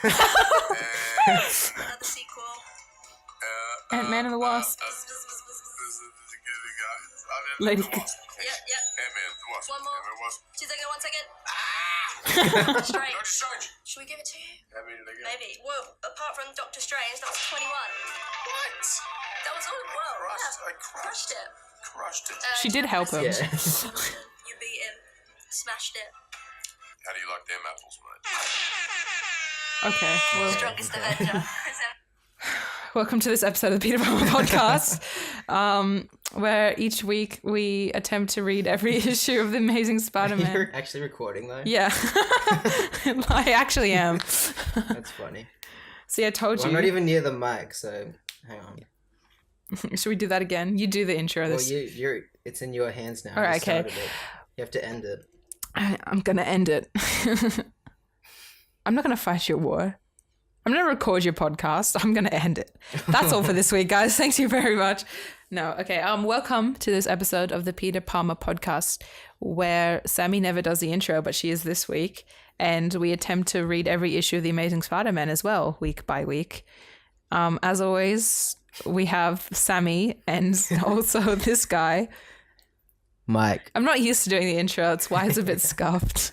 Another sequel. Ant-Man and the Wasp. Lady. Yep. Ant-Man, the Wasp. One more. Ant-Man, Wasp. 2 seconds, 1 second. Doctor Strange. Strange. Should we give it to you? I mean, Maybe. Well, apart from Doctor Strange, that was 21. What? That was all well. I Crushed it. crushed it. She did help him. Yeah. You beat him. Smashed it. How do you like them apples, mate? Okay. Well, Strongest Avenger. welcome to this episode of the Peter Palmer Podcast, where each week we attempt to read every issue of the Amazing Spider-Man. You're actually recording though? Yeah, I actually am. That's funny. See, I told Well, you. I'm not even near the mic, so hang on. Should we do that again? You do the intro. Well, This. it's in your hands now. All right, You started okay. it. You have to end it. I'm gonna end it. I'm not gonna fight your war. I'm gonna record your podcast. I'm gonna end it. That's all for this week, guys. Thank you very much. No, okay. Welcome to this episode of the Peter Palmer Podcast, where Sammie never does the intro, but she is this week, and we attempt to read every issue of the Amazing Spider-Man as well, week by week. As always, we have Sammie and also this guy. Mike. I'm not used to doing the intro. That's why it's a bit scuffed.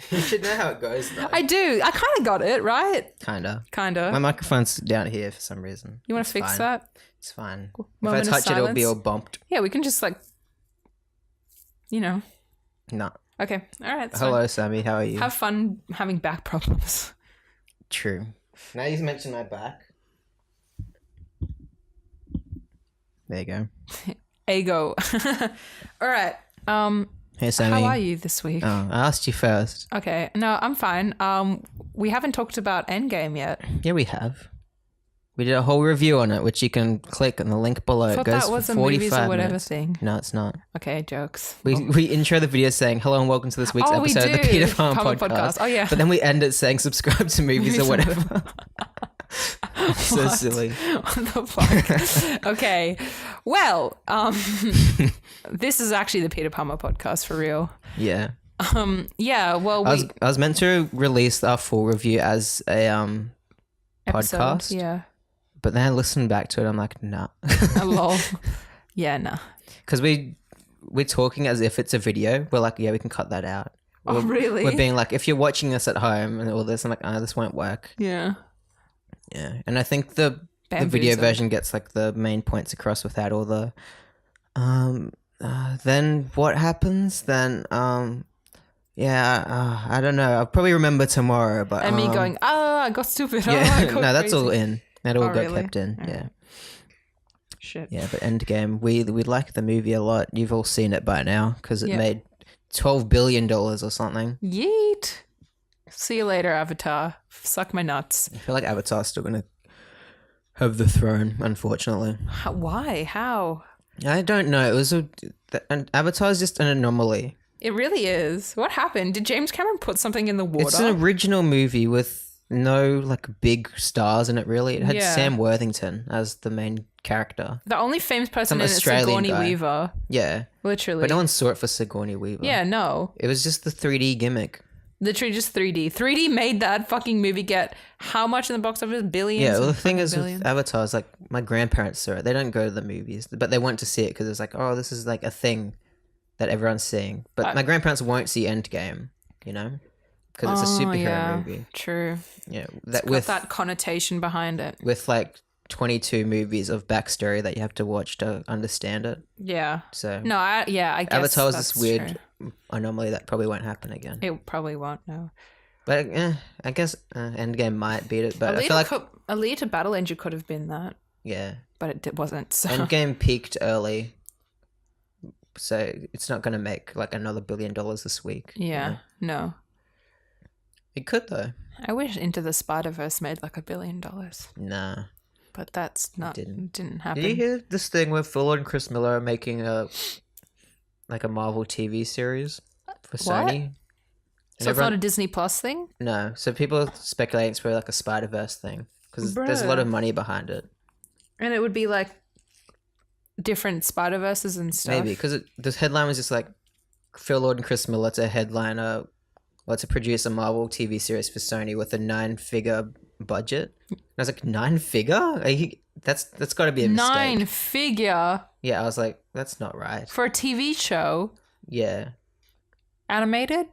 You should know how it goes though. I do. I kind of got it, right? Kinda. Kind My of. microphone's down here for some reason. You want It's to fix fine. that? It's fine. Moment if of I touch it, it'll be all silence? bumped. Yeah, we can just No. Okay. All right. that's Hello, fine. Sammie. How are you? Have fun having back problems. True. Now you mentioned my back. There you go. Ego. All right. Hey, Sammie. How are you this week? Oh, I asked you first. Okay. No, I'm fine. We haven't talked about Endgame yet. Yeah, we have. We did a whole review on it, which you can click on the link below. I It thought goes that was for a 45 movies or whatever minutes. thing. No, it's not. Okay, jokes. We intro the video saying, hello and welcome to this week's Oh, we episode of the do. Peter Palmer Palmer Podcast. Podcast. Oh, yeah. But then we end it saying subscribe to movies or whatever. So What? silly. What the fuck? Okay. Well, this is actually the Peter Palmer Podcast for real. Yeah. Yeah, well, I was meant to release our full review as a episode, podcast. Yeah. But then I listened back to it. I'm like, nah. A lol. Yeah, nah. Because we're talking as if it's a video. We're like, yeah, we can cut that out. Oh, really? We're being like, if you're watching this at home and all this, I'm like, this won't work. Yeah. Yeah. And I think the video Bamboozled. version gets like the main points across without all the then what happens? Then I don't know. I'll probably remember tomorrow, but And me going, I got stupid. Oh, I yeah, got no, that's all crazy. in. That all Oh, got really? kept in. Alright. Yeah. Shit. Yeah, but Endgame, we like the movie a lot. You've all seen it by now because it Yeah. made $12 billion or something. Yeet. See you later, Avatar. Suck my nuts. I feel like Avatar's still gonna have the throne, unfortunately. Why? How? I don't know. It was Avatar's just an anomaly. It really is. What happened? Did James Cameron put something in the water? It's an original movie with no like big stars in it. Really, it had Yeah. Sam Worthington as the main character. The only famous person Some in it is Australian Sigourney guy. Weaver. Yeah, Literally. but no one saw it for Sigourney Weaver. Yeah, no. it was just the 3D gimmick. Literally just 3D. 3D made that fucking movie get how much in the box office? Billions? Yeah, well, the and thing fucking is billions? with Avatar is like my grandparents saw it. They don't go to the movies, but they went to see it because it's like, oh, this is like a thing that everyone's seeing. But my grandparents won't see Endgame, you know, because it's a superhero yeah, movie. True. Yeah, It's that got with that connotation behind it. with like 22 movies of backstory that you have to watch to understand it. Yeah. So No, I guess Avatar was that's this weird true. anomaly that probably won't happen again. It probably won't, no. But I guess Endgame might beat it. But I feel like Alita Battle Angel could have been that, yeah, but it wasn't. So. Endgame peaked early, so it's not going to make like another $1 billion this week. you Yeah, know? no. It could though. I wish Into the Spider-Verse made like $1 billion, Nah. but that's not didn't happen. Did you hear this thing where Phil and Chris Miller are making a Marvel TV series for Sony? So it's not a Disney Plus thing? No. So people are speculating it's probably like a Spider-Verse thing because there's a lot Bruh. of money behind it. And it would be like different Spider-Verses and stuff. Maybe because the headline was just like Phil Lord and Chris Miller to headline to produce a Marvel TV series for Sony with a 9-figure budget. And I was like, 9-figure? That's got to be a mistake. 9-figure Yeah, I was like, that's not right. for a TV show. Yeah. Animated?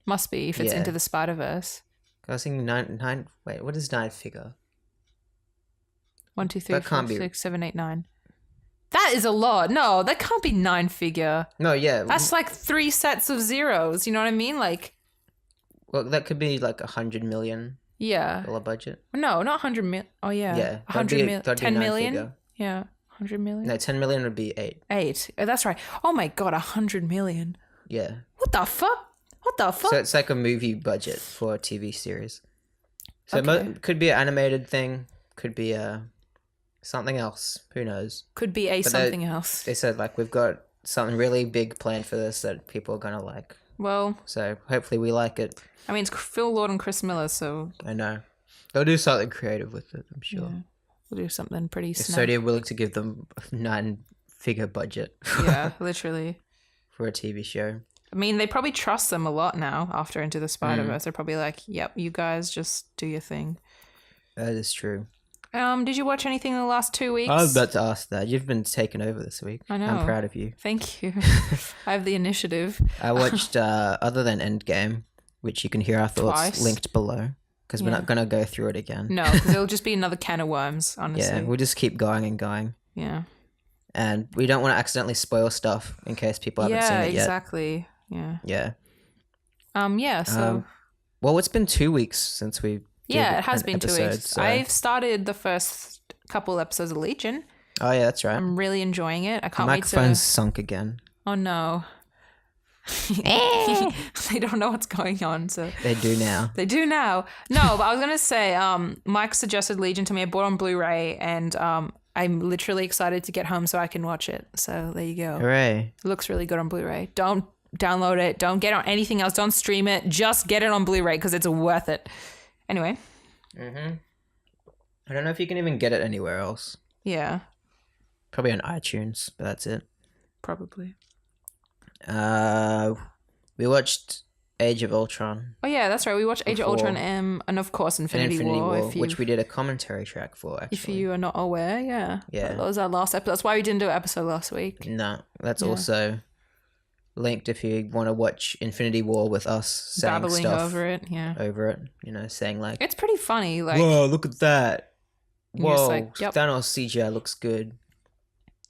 Must be if it's Yeah. Into the Spider-Verse. I was thinking nine. Wait, what is 9-figure? 1, 2, 3, That 4, can't be- 6, 7, 8, 9. That is a lot. No, that can't be 9-figure. No, yeah. That's like 3 sets of zeros. You know what I mean? Like, Well, that could be like $100 million yeah. budget. No, not 100 million. Oh, yeah. Yeah, 100 million. that'd be 10 million? 9-figure. Yeah. 100 million? No, 10 million would be 8. 8. Oh, that's right. Oh my God, 100 million. Yeah. What the fuck? What the fuck? So it's like a movie budget for a TV series. So Okay. could be an animated thing. Could be something else. Who knows? Could be a But something else. They said like we've got something really big planned for this that people are gonna like. Well, So hopefully we like it. I mean, it's Phil Lord and Chris Miller, so I know they'll do something creative with it. I'm sure. yeah, we'll do something pretty If snap. Sony are willing to give them a 9-figure budget Yeah, literally. for a TV show. I mean, they probably trust them a lot now after Into the Mm. Spider-Verse. They're probably like, yep, you guys just do your thing. That is true. Did you watch anything in the last 2 weeks? I was about to ask that. You've been taken over this week. I know. I'm proud of you. Thank you. I have the initiative. I watched other than Endgame, which you can hear our thoughts Twice. linked below, because we're Yeah. not gonna go through it again. No, because it'll just be another can of worms, honestly. Yeah, we'll just keep going and going, Yeah. and we don't want to accidentally spoil stuff in case people haven't seen Yeah, it yet. exactly. Yeah. Yeah. Yeah, so Well, it's been 2 weeks since we. yeah, did it has an been 2 episode, weeks. so- I've started the first couple episodes of Legion. Oh yeah, that's right. I'm really enjoying it. I My can't wait to. microphone's sunk again. Oh no. They don't know what's going on, so They do now. they do now. No, but I was gonna say, Mike suggested Legion to me. I bought on Blu-ray, and I'm literally excited to get home so I can watch it. So there you go. Hooray! It looks really good on Blu-ray. Don't download it. Don't get it on anything else. Don't stream it. Just get it on Blu-ray because it's worth it. Anyway, I don't know if you can even get it anywhere else. yeah, Probably on iTunes, but that's it. probably. We watched Age of Ultron. Oh yeah, that's right. We watched Age of Before- Ultron and of course and Infinity, War. If you, which we did a commentary track for, if actually. you are not aware, yeah. Yeah. That was our last episode. That's why we didn't do an episode last week. No, that's Yeah. also linked if you want to watch Infinity War with us saying Babbling stuff over it, yeah. over it. You know, saying like, It's pretty funny. Like, "Whoa, look at that! You're just Whoa, like, yep. Thanos CGI looks good,"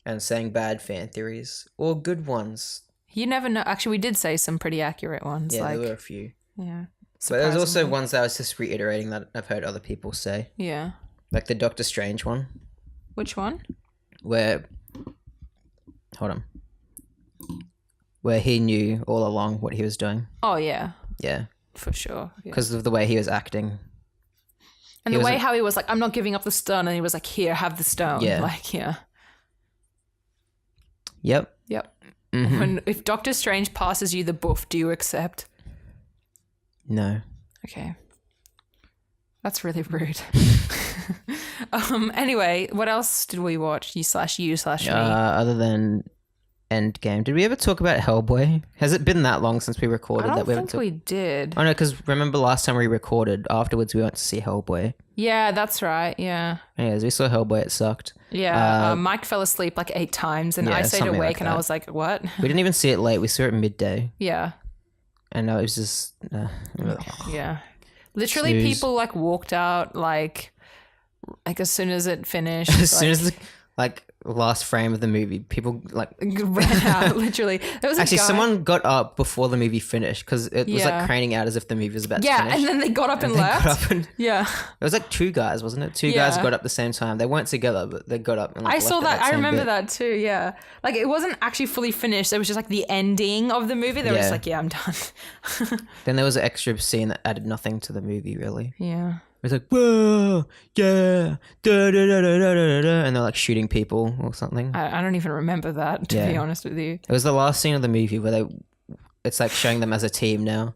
and saying bad fan theories or good ones. you never know. Actually, we did say some pretty accurate ones. Yeah, like, there were a few. yeah. But there's also Surprisingly. ones that I was just reiterating that I've heard other people say, Yeah. like the Doctor Strange one, Which one? where where he knew all along what he was doing. Oh yeah, Yeah, for sure. Yeah. because of the way he was acting. And he the way wasn't- how he was like, I'm not giving up the stone, and he was like, here, have the stone. Yeah. Like, yeah. Yep. Yep. Mhm. When if Doctor Strange passes you the buff, do you accept? No. Okay. That's really rude. Anyway, what else did we watch? You slash me. Other than Endgame, did we ever talk about Hellboy? Has it been that long since we I recorded don't that we haven't think talked? we did. Oh no, because remember last time we recorded, afterwards we went to see Hellboy. Yeah, that's right. Yeah. Anyways, we saw Hellboy, it sucked. Yeah. Mike fell asleep like 8 times and yeah, I stayed something awake like and I that. was like, what? We didn't even see it late, we saw it midday. Yeah. And it was just... Yeah. Literally Snooze. people like walked out like as soon as it finished. as soon as the last frame of the movie, people ran out, literally. There was a actually guy, someone got up before the movie finished because it was Yeah. like craning out as if the movie was about to yeah, finish. and then they got up and They left. got up and Yeah. it was like 2 guys, wasn't it? 2 guys Yeah. got up at the same time. They weren't together, but they got up and I left saw at that. I same remember bit. that too. Yeah. Like it wasn't actually fully finished. It was just like the ending of the movie. They were just Yeah. like, yeah, I'm done. Then there was an extra scene that added nothing to the movie, really. Yeah. It was like, whoa, yeah, da, da, da, da, da, da, da, and they're like shooting people or something. I don't even remember that, to be Yeah. honest with you. It was the last scene of the movie where it's like showing them as a team now,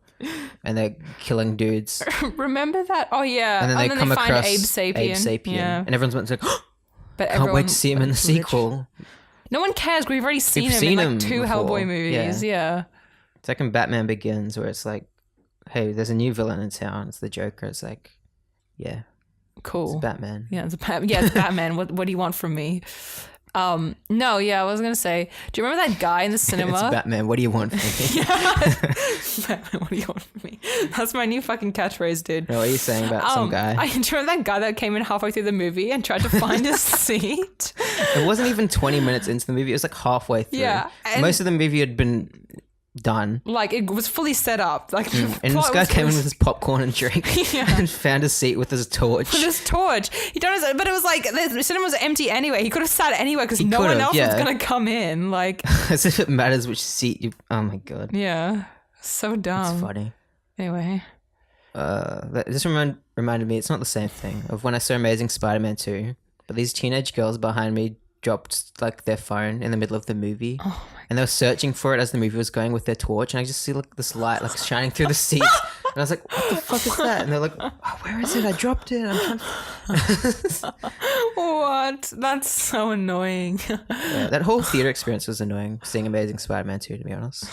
and they're killing dudes. Remember that? Oh, yeah. And then they come find across Abe Sapien. Yeah. and everyone's like, But can't wait everyone- to see him in the literally- sequel. No one cares. We've already seen We've him seen in like him 2 before. Hellboy movies. Yeah. It's like in Batman Begins where it's like, hey, there's a new villain in town. It's the Joker. It's like, yeah, cool. It's Batman. Yeah, it's Batman. What do you want from me? No, yeah, I was gonna say, do you remember that guy in the cinema? It's Batman. What do you want from me? Batman, what do you want from me? That's my new fucking catchphrase, dude. What are you saying about some guy? Do you remember that guy that came in halfway through the movie and tried to find his seat? It wasn't even 20 minutes into the movie. It was like halfway through. Yeah, and- most of the movie had been done. Like, it was fully set up. Like, And this guy came in with his popcorn and drink Yeah. and found a seat with his torch. with his torch. But it was like the cinema was empty anyway. He could have sat anywhere because He no one could've, else yeah. was gonna come in. Like, As if it matters which seat you. Oh my god. yeah, so dumb. It's funny. Anyway, That just reminded me. It's not the same thing of when I saw Amazing Spider-Man 2, but these teenage girls behind me dropped like their phone in the middle of the movie, and they were searching for it as the movie was going with their torch, and I just see like this light like shining through the seats, and I was like, "What the fuck is that?" And they're like, oh, "Where is it? I dropped it. I'm trying." what? That's so annoying. Yeah, that whole theater experience was annoying. Seeing Amazing Spider-Man 2, to be honest,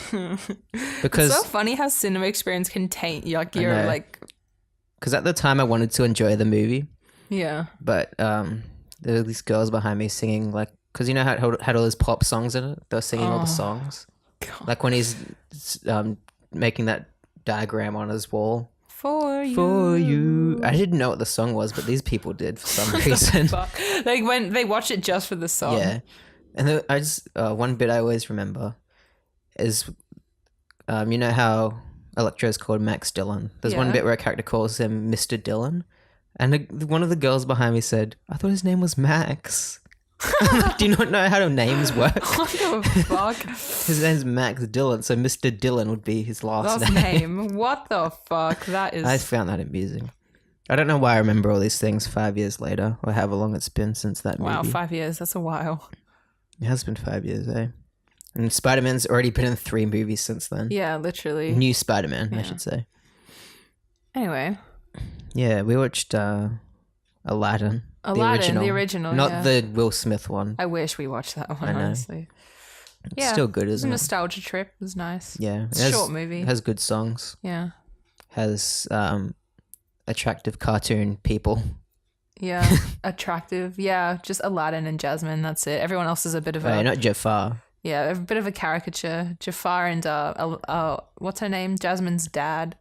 because So funny how cinema experience can taint like I your know. like because at the time I wanted to enjoy the movie, yeah. but there were these girls behind me singing like, because you know how it had all those pop songs in it. They were singing all the songs, God. like when he's making that diagram on his wall. For you. For you. I didn't know what the song was, but these people did for some reason. Fuck. Like when they watch it just for the song. Yeah. And then I just, one bit I always remember is, you know how Electro's called Max Dillon? There's one Yeah. bit where a character calls him Mr. Dillon. And one of the girls behind me said, I thought his name was Max. I'm like, do you not know how names work? What the fuck? His name's Max Dillon, so Mr. Dillon would be his last name. What the fuck? That is I found that amusing. I don't know why I remember all these things 5 years later, or however long it's been since that movie. wow, 5 years. That's a while. It has been 5 years, eh? And Spider-Man's already been in 3 movies since then. Yeah, literally. New Spider-Man, I Yeah. should say. Anyway, Yeah, we watched Aladdin. Aladdin, the original, Not yeah. the Will Smith one. I wish we watched that one, I know. honestly. It's Yeah. still good, It's a isn't it? nostalgia trip. It was nice. Yeah. It's a short movie. It has good songs. Yeah. Has attractive cartoon people. Yeah. Attractive. Yeah. Just Aladdin and Jasmine. That's it. Everyone else is a bit of a... Hey, not Jafar. Yeah, a bit of a caricature. Jafar and what's her name? Jasmine's dad.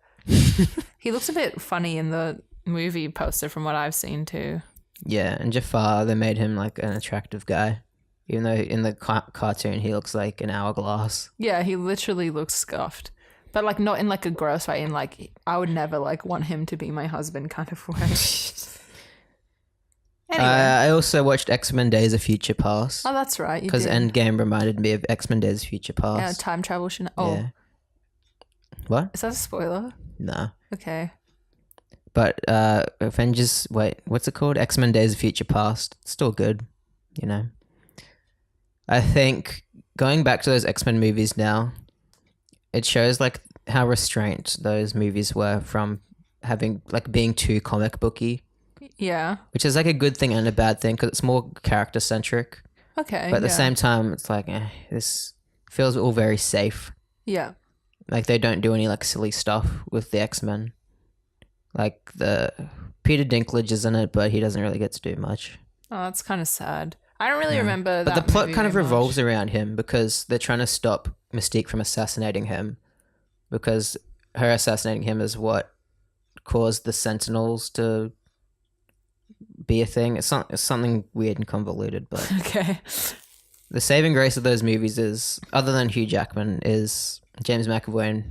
He looks a bit funny in the movie poster from what I've seen too. Yeah, and Jafar, they made him like an attractive guy. Even though in the cartoon he looks like an hourglass. Yeah, he literally looks scuffed. But like not in like a gross way, in like I would never like want him to be my husband kind of way. Anyway. I also watched X-Men Days of Future Past. Oh, that's right. Because Endgame reminded me of X-Men Days of Future Yeah, Past. time travel. Oh, Yeah. What? is that a spoiler? No. Okay. But Avengers, what's it called? X-Men Days of Future Past. It's still good, you know. I think going back to those X-Men movies now, it shows like how restrained those movies were from having like being too comic booky, Yeah. which is like a good thing and a bad thing because it's more character centric. Okay. But at the yeah. same time, it's like this feels all very safe. Yeah. Like they don't do any like silly stuff with the X-Men. Like the Peter Dinklage is in it, but he doesn't really get to do much. Oh, that's kind of sad. I don't really remember But that the plot movie kind of very much. revolves around him because they're trying to stop Mystique from assassinating him, because her assassinating him is what caused the Sentinels to be a thing. It's something weird and convoluted, but Okay. the saving grace of those movies is, other than Hugh Jackman, is James McAvoy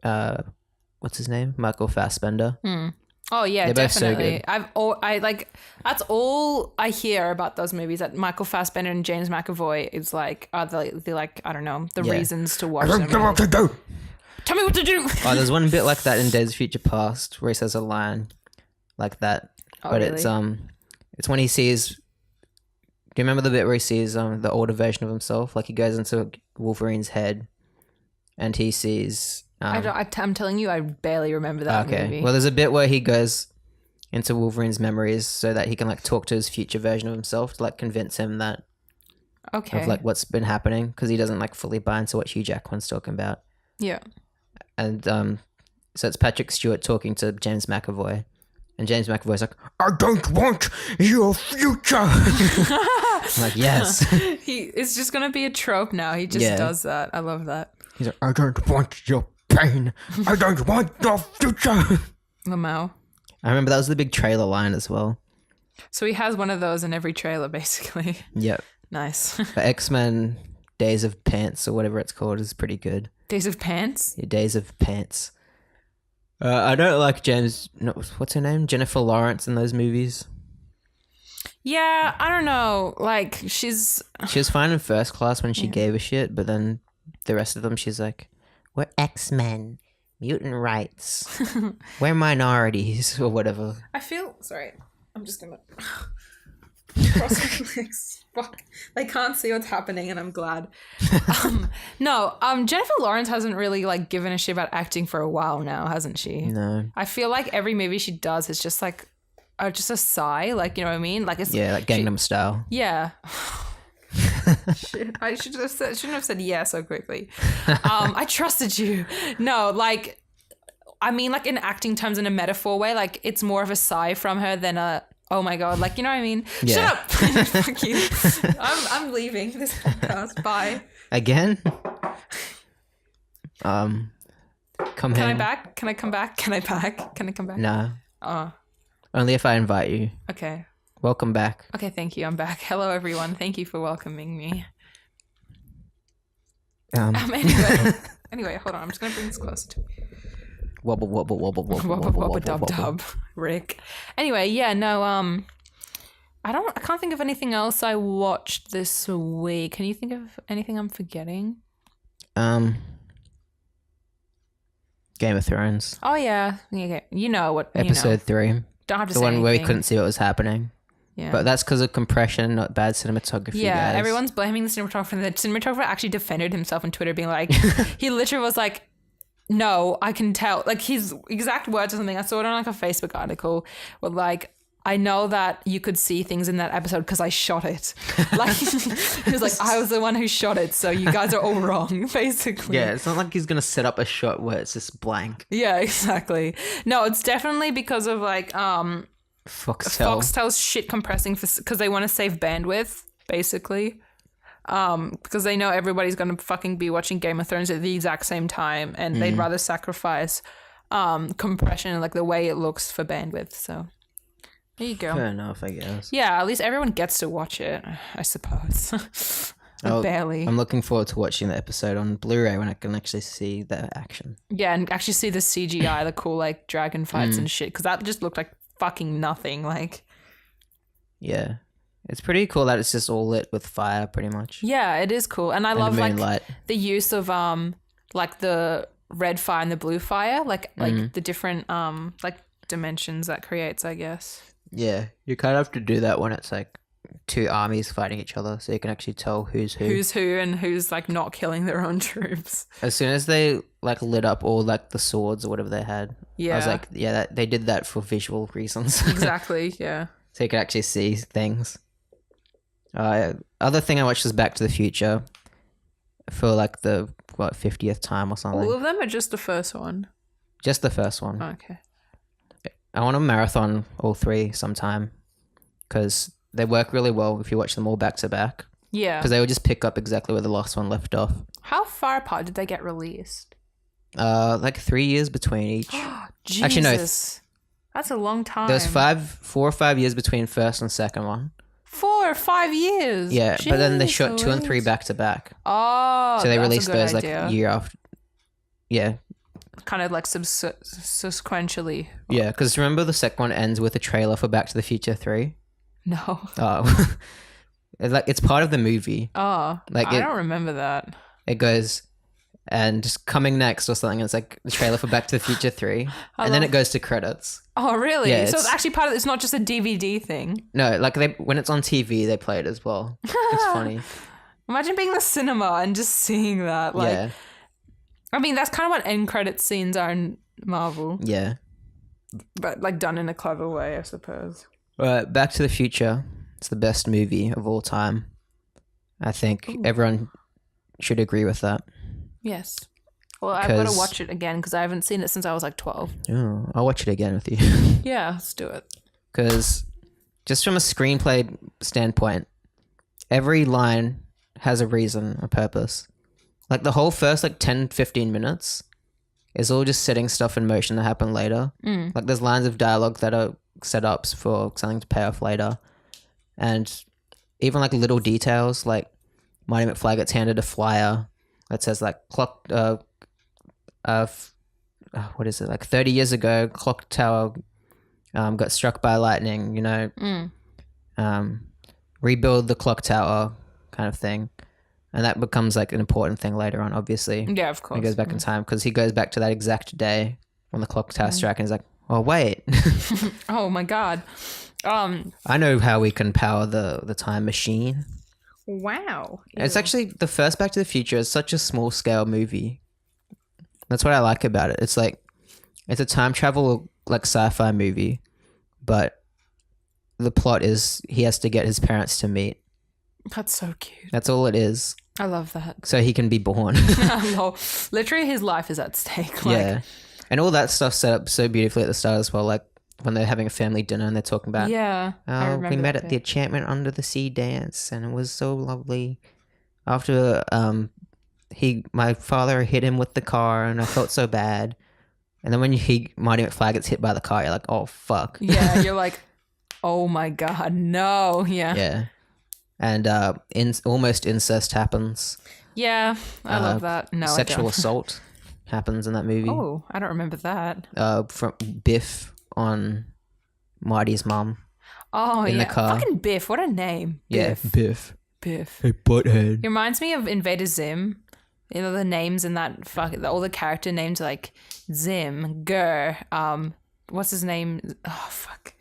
and what's his name? Michael Fassbender. Oh yeah, They're both so definitely. good. I like that's all I hear about those movies. That Michael Fassbender and James McAvoy is like are the like I don't know the Yeah. reasons to watch them. Tell me what to do. Oh, there's one bit like that in Days of Future Past where he says a line like that. Oh, But really? it's when he sees. Do you remember the bit where he sees the older version of himself? Like he goes into Wolverine's head, and he sees. I'm telling you, I barely remember that Okay. movie. Well, there's a bit where he goes into Wolverine's memories so that he can like talk to his future version of himself to like convince him that Okay. of like what's been happening, because he doesn't like fully buy into what Hugh Jackman's talking about. Yeah. And so it's Patrick Stewart talking to James McAvoy, And James McAvoy's like, I don't want your future. I'm like, yes. It's just gonna be a trope now. He just does that. I love that. He's like, I don't want your pain. I don't want your future. Lamau. I remember that was the big trailer line as well. So he has one of those in every trailer, basically. Yep. Nice. But X-Men Days of Pants or whatever it's called is pretty good. Days of Pants? Yeah, Days of Pants. I don't like what's her name? Jennifer Lawrence in those movies. Yeah, I don't know. Like, she was fine in First Class when she gave a shit, but then the rest of them, she's like, we're X-Men, mutant rights, we're minorities, or whatever. Sorry, I'm just gonna cross my legs. Fuck, they can't see what's happening, and I'm glad. Jennifer Lawrence hasn't really like given a shit about acting for a while now, hasn't she? No. I feel like every movie she does is just like, just a sigh, like, you know what I mean? Like it's like Gangnam Style. Yeah. Shit, I shouldn't have said yeah so quickly. I trusted you. No, like, I mean, like in acting terms, in a metaphor way, like it's more of a sigh from her than a oh my god, like, you know what I mean? Yeah. Shut up. Fuck you. I'm leaving this podcast. Bye. Again? Come Can I back? Can I come back? Can I back? Can I come back? No. Oh. Only if I invite you. Okay. Welcome back. Okay, thank you. I'm back. Hello, everyone. Thank you for welcoming me. Anyway, hold on. I'm just going to bring this closer to me. Wobble, wobble, wobble, wobble, Wobble, wobble, dub, dub. Rick. Anyway, yeah, no, I can't think of anything else I watched this week. Can you think of anything I'm forgetting? Game of Thrones. Oh, yeah. Okay. You know what. Episode 3. Don't have to the say one where we anything. couldn't see what was happening. Yeah. But that's because of compression, not bad cinematography. Yeah, guys. everyone's blaming the cinematographer. The cinematographer actually defended himself on Twitter, being like, he literally was like, no, I can tell. Like, his exact words or something. I saw it on like a Facebook article where like, I know that you could see things in that episode because I shot it. Like, he was like, I was the one who shot it, so you guys are all wrong, basically. Yeah, it's not like he's going to set up a shot where it's just blank. Yeah, exactly. No, it's definitely because of like Foxtel's shit compressing because they want to save bandwidth, basically. Because they know everybody's going to fucking be watching Game of Thrones at the exact same time, and they'd rather sacrifice compression and like the way it looks for bandwidth. So there you go. Fair enough, I guess. Yeah, at least everyone gets to watch it, I suppose. Barely. I'm looking forward to watching the episode on Blu-ray when I can actually see the action. Yeah, and actually see the CGI, the cool like dragon fights and shit, because that just looked like fucking nothing. Like, yeah, it's pretty cool that it's just all lit with fire, pretty much. Yeah, it is cool, and I love like moonlight. The use of like the red fire and the blue fire, like the different like dimensions that creates, I guess. Yeah, you kind of have to do that when it's like two armies fighting each other, so you can actually tell who's who. Who's who and who's like not killing their own troops. As soon as they like lit up all like the swords or whatever they had, I was like, yeah, they did that for visual reasons. Exactly, yeah. So you can actually see things. Other thing I watched was Back to the Future for like the 50th time or something. All of them or just the first one? Just the first one. Okay. I want to marathon all three sometime because they work really well if you watch them all back to back. Yeah. Because they will just pick up exactly where the last one left off. How far apart did they get released? Like 3 years between each. Jesus. Actually, no. That's a long time. There's 4 or 5 years between first and second one. 4 or 5 years? Yeah, Jeez, but then they shot 2 and 3 back to back. Oh, so they that's released a good those idea. like year after. Yeah. Kind of like sequentially. Yeah, because remember the second one ends with a trailer for Back to the Future 3? No. Oh. It's part of the movie. Oh, like I don't remember that. It goes, and just coming next or something. It's like the trailer for Back to the Future 3. And then it goes to credits. Oh, really? Yeah, so it's actually part of it's not just a DVD thing. No, like when it's on TV, they play it as well. It's funny. Imagine being in the cinema and just seeing that. Like, yeah. I mean, that's kind of what end credit scenes are in Marvel. Yeah. But like done in a clever way, I suppose. Back to the Future. It's the best movie of all time. I think everyone should agree with that. Yes. Well, I've got to 'Cause- watch it again because I haven't seen it since I was like 12. Oh, I'll watch it again with you. Yeah, let's do it. Because just from a screenplay standpoint, every line has a reason, a purpose. Like the whole first 10, 15 minutes is all just setting stuff in motion to happen later. Like there's lines of dialogue that are setups for something to pay off later. And even like little details, like Marty McFly gets handed a flyer that says like clock, what is it? Like 30 years ago, clock tower got struck by lightning, rebuild the clock tower kind of thing. And that becomes like an important thing later on, obviously. Yeah, of course. He goes back in time because he goes back to that exact day when the clock tower struck and he's like, oh, wait. Oh my God. I know how we can power the time machine. Wow. It's actually the first Back to the Future is such a small scale movie. That's what I like about it. It's like, it's a time travel like sci-fi movie, but the plot is he has to get his parents to meet. That's so cute. That's all it is. I love that. So he can be born. Lol. Literally, his life is at stake. Like, Yeah. And all that stuff set up so beautifully at the start as well. Like when they're having a family dinner and they're talking about, yeah. I oh, remember we met that at the bit. Enchantment Under the Sea dance and it was so lovely. After my father hit him with the car and I felt so bad. And then when Marty McFly gets hit by the car, you're like, oh fuck. Yeah, you're like, oh my God, no. Yeah. Yeah. And almost incest happens. Yeah, I love that. No, Sexual I don't. assault happens in that movie. Oh, I don't remember that. From Biff on Marty's mom. Oh, In the yeah. car. Fucking Biff. What a name. Yeah, Biff. Biff. Hey, butthead. It reminds me of Invader Zim. You know, the names in that all the character names are like Zim, Gur, what's his name? Oh, fuck.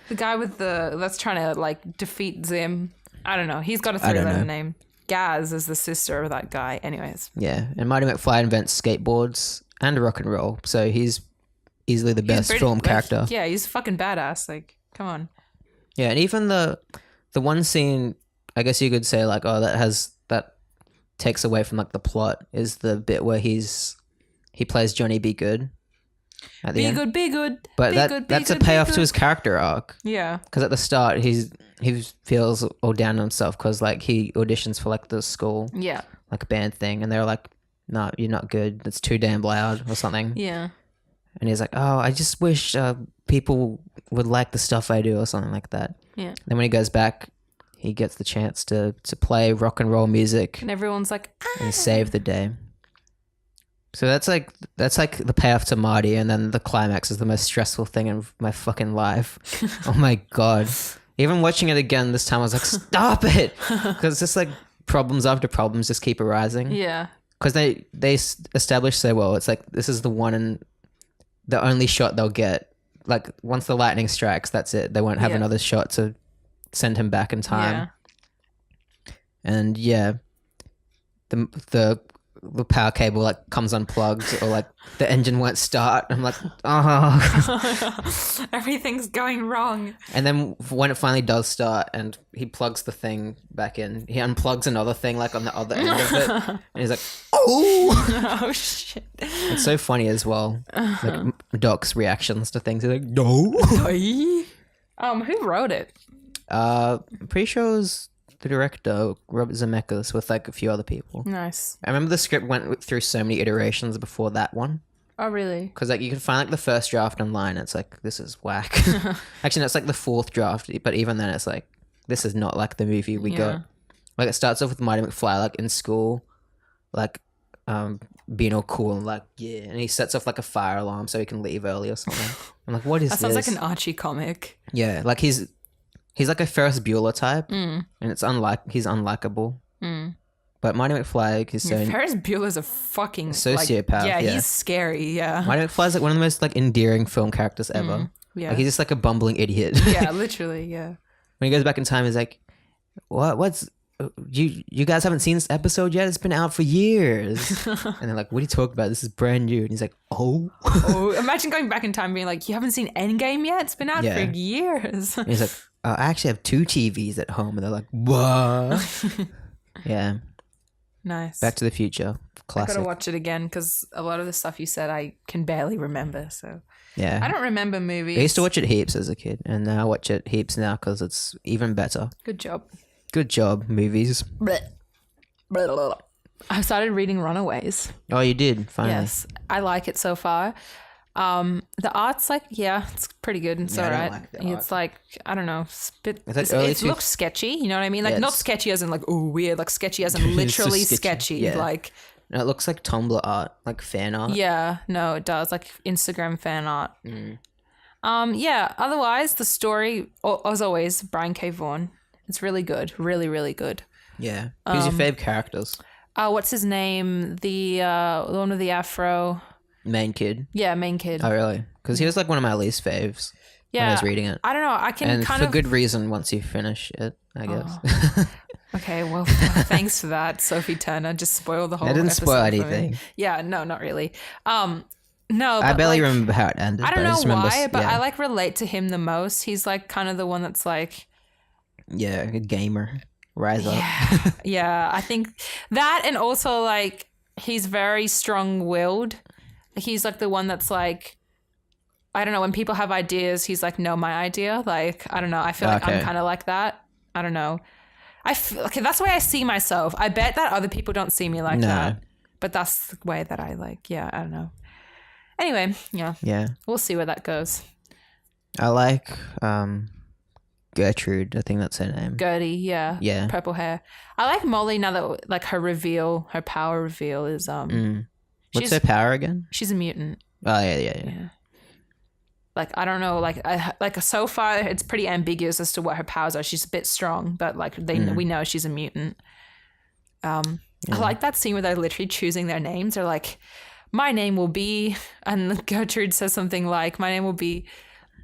The guy with that's trying to like defeat Zim. I don't know. He's got a three-letter name. Gaz is the sister of that guy. Anyways. Yeah, and Marty McFly invents skateboards and rock and roll, so he's easily the best film character. Yeah, he's fucking badass. Like, come on. Yeah, and even the one scene, I guess you could say like, oh, that takes away from like the plot is the bit where he plays Johnny Be Good at the end. Be good. But be good, be that's a good, be payoff good. to his character arc. Yeah. Because at the start he feels all down on himself because like he auditions for like the school Yeah. like band thing and they're like, no, you're not good. It's too damn loud or something. Yeah. And he's like, oh, I just wish people would like the stuff I do or something like that. Yeah. Then when he goes back, he gets the chance to play rock and roll music And everyone's like, and save the day. So that's like the payoff to Marty, and then the climax is the most stressful thing in my fucking life. Oh my God. Even watching it again this time, I was like, stop it. Because it's just like problems after problems just keep arising. yeah. Because they establish so well. It's like, this is the one and the only shot they'll get. Like once the lightning strikes, that's it. They won't have Yeah. another shot to send him back in time. Yeah. And yeah, the power cable like comes unplugged or like the engine won't start. I'm like, oh. Everything's going wrong. And then when it finally does start and he plugs the thing back in, he unplugs another thing like on the other end of it. And he's like, oh. Oh shit. It's so funny as well. Like Doc's reactions to things. He's like, no. Who wrote it? I'm pretty sure it was the director, Robert Zemeckis, with like a few other people. Nice. I remember the script went through so many iterations before that one. Oh really? Because like you can find like the first draft online. It's like, this is whack. Actually, that's like the fourth draft. But even then, it's like, this is not like the movie we got. Like it starts off with Marty McFly like in school, like being all cool and like, yeah. And he sets off like a fire alarm so he can leave early or something. I'm like, what is That this? sounds like an Archie comic. Yeah, like he's like a Ferris Bueller type, and it's he's unlikable. But Marty McFly, like, he's so Ferris Bueller's a fucking Sociopath, yeah, yeah. he's scary. Yeah. Marty McFly's like one of the most like endearing film characters ever. Yeah. Like he's just like a bumbling idiot. Yeah, literally. Yeah. When he goes back in time, he's like, "What's you guys haven't seen this episode yet? It's been out for years." And they're like, "What are you talking about? This is brand new." And he's like, "Oh." Oh, imagine going back in time being like, you haven't seen Endgame yet? It's been out Yeah. for years. And he's like, I actually have 2 TVs at home. And they're like, what? Yeah. Nice. Back to the Future, I classic. gotta watch it again because a lot of the stuff you said I can barely remember. So Yeah. I don't remember movies. I used to watch it heaps as a kid, and now I watch it heaps now because it's even better. Good job. Good job, movies. I've started reading Runaways. Oh, you did? Finally. Yes, I like it so far. The art's like, it's pretty good. It's Yeah, I don't alright. like the It's art. like, I don't know, It's like early it looks sketchy. You know what I mean? Like Yeah, not it's- sketchy as in like weird, like sketchy as in It's literally just sketchy. sketchy, yeah. Like No, it looks like Tumblr art, like fan art. yeah, no, it does like Instagram fan art. Mm. Yeah. Otherwise, the story, as always, Brian K. Vaughn. It's really good, really, really good. Yeah. Who's your fave characters? What's his name? The one with the afro. Main kid. Yeah, main kid. Oh, really? Because he was like one of my least faves when I was reading it. I don't know. I can And kind for of good reason once you finish it, I guess. Okay, well, thanks for that, Sophie Turner. Just spoiled the whole. I didn't episode spoil for me. anything. Yeah, no, not really. No, I but, barely like, remember how it ended. I don't but know just remember, why, but yeah. I like relate to him the most. He's like kind of the one that's like, Yeah, a gamer. Rise up. yeah. I think that, and also like he's very strong-willed. He's like the one that's like, I don't know. When people have ideas, he's like, no, my idea. Like, I don't know. I feel like I'm Okay. kind of like that. I don't know. Okay, that's the way I see myself. I bet that other people don't see me like No. that. But that's the way that I like, I don't know. Anyway, yeah, Yeah. we'll see where that goes. I like Gertrude. I think that's her name. Gertie, yeah. Yeah. Purple hair. I like Molly now that like her power reveal is What's she's her power again? she's a mutant. Oh, yeah. Yeah. Like I don't know, like so far it's pretty ambiguous as to what her powers are. She's a bit strong, but like we know she's a mutant. I like that scene where they're literally choosing their names. They're like, my name will be, and Gertrude says something like, my name will be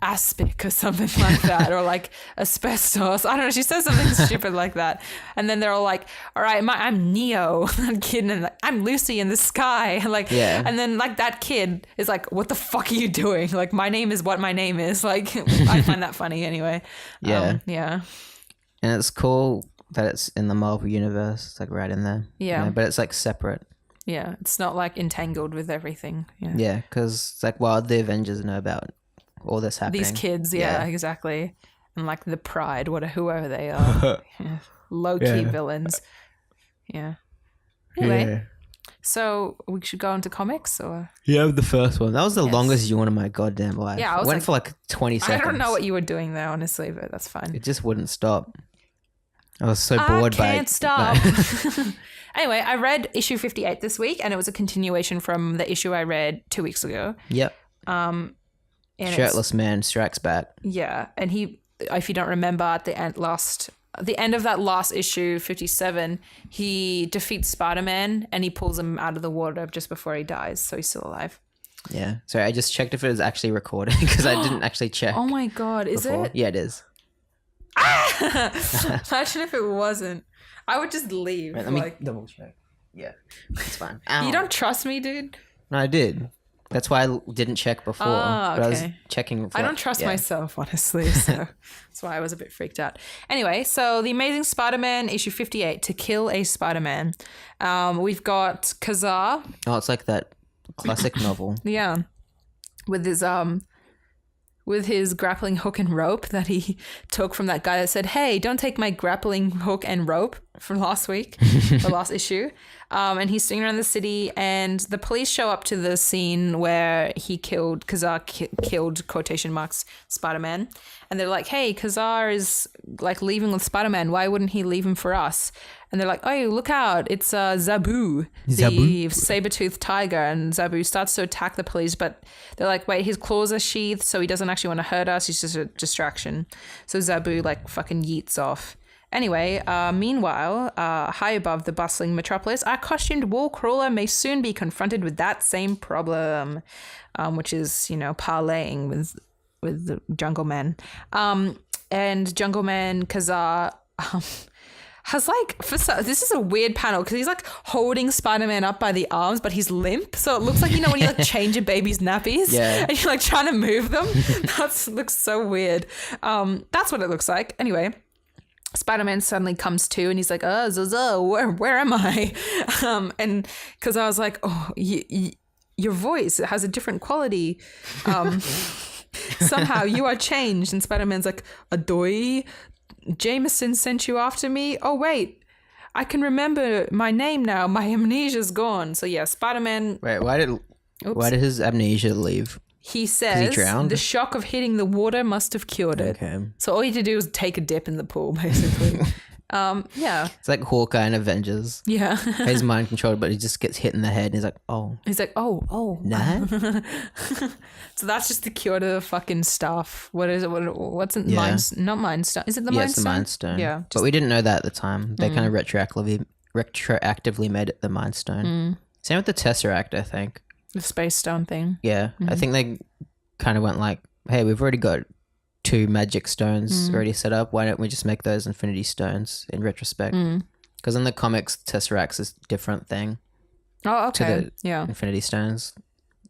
aspic or something like that, or like asbestos. I don't know. She says something stupid like that, and then they're all like, "All right, I'm Neo." That kid, and like, I'm Lucy in the sky, and like, and then like that kid is like, "What the fuck are you doing?" Like, my name is what my name is. Like, I find that funny anyway. Yeah. Yeah. And it's cool that it's in the Marvel universe. It's like right in there. Yeah. But it's like separate. Yeah. It's not like entangled with everything. Yeah. Yeah, because it's like, well, the Avengers know about all this happening. These kids, yeah, exactly. And like the Pride, whoever they are. Yeah. Low-key villains. Yeah. Anyway, so we should go into comics or? Yeah, the first one. That was the longest yawn of my goddamn life. Yeah, I was went like- for like 20 seconds. I don't know what you were doing there, honestly, but that's fine. It just wouldn't stop. I was so bored by it. I can't stop. Anyway, I read issue 58 this week, and it was a continuation from the issue I read 2 weeks ago. Yep. And it's- Shirtless man strikes back. Yeah, and he, if you don't remember, at the end of that last issue, 57, he defeats Spider-Man and he pulls him out of the water just before he dies, so he's still alive. Yeah. Sorry, I just checked if it was actually recording because I didn't actually check. Oh my god, is before. it? Yeah, it is. Imagine if it wasn't. I would just leave. Wait, let me like, double check. Yeah, it's fine. you don't trust me, dude? No, I did. That's why I didn't check before. Ah, But I was okay. checking. I don't trust myself, honestly, so that's why I was a bit freaked out. Anyway, so The Amazing Spider-Man, issue 58, To Kill a Spider-Man. We've got Ka-zar, Oh, it's like that classic novel. yeah, with his grappling hook and rope that he took from that guy that said, "Hey, don't take my grappling hook and rope," from last week, the last issue. And he's swinging around the city, and the police show up to the scene where he killed, Ka-zar killed, quotation marks, Spider-Man. And they're like, "Hey, Ka-zar is like leaving with Spider-Man. Why wouldn't he leave him for us?" And they're like, "Oh, look out. It's Zabu, the saber-toothed tiger." And Zabu starts to attack the police, but they're like, "Wait, his claws are sheathed, so he doesn't actually want to hurt us. He's just a distraction." So Zabu like fucking yeets off. Anyway, meanwhile, high above the bustling metropolis, our costumed wall crawler may soon be confronted with that same problem, which is, parlaying with the Jungle Man. And Jungle Man Ka-zar has like, this is a weird panel because he's like holding Spider-Man up by the arms, but he's limp. So it looks like, when you like change a baby's nappies and you're like trying to move them. That looks so weird. That's what it looks like. Anyway. Spider-Man suddenly comes to and he's like, where am I? And because I was like, oh, your voice, it has a different quality. Somehow you are changed. And Spider-Man's like, Adoy, Jameson sent you after me? Oh, wait, I can remember my name now. My amnesia's gone. So yeah, Spider-Man. Wait, why did his amnesia leave? He says drowned? the shock of hitting the water must have cured it. Okay. So all he had to do was take a dip in the pool, basically. Yeah. It's like Hawkeye in Avengers. Yeah. He's mind controlled, but he just gets hit in the head and he's like, oh. He's like, oh. Nah? So that's just the cure to the fucking stuff. What is it? What's it? Yeah. Not Mind Stone. Is it the Yeah, Mind it's the Stone? Mind Stone. Yeah. But we didn't know that at the time. They kind of retroactively made it the Mind Stone. Same with the Tesseract, I think. The Space Stone thing. Yeah. I think they kind of went like, hey, we've already got 2 magic stones already set up. Why don't we just make those Infinity Stones in retrospect? Because in the comics, Tesseracts is a different thing Oh, to okay. the Yeah. Infinity Stones.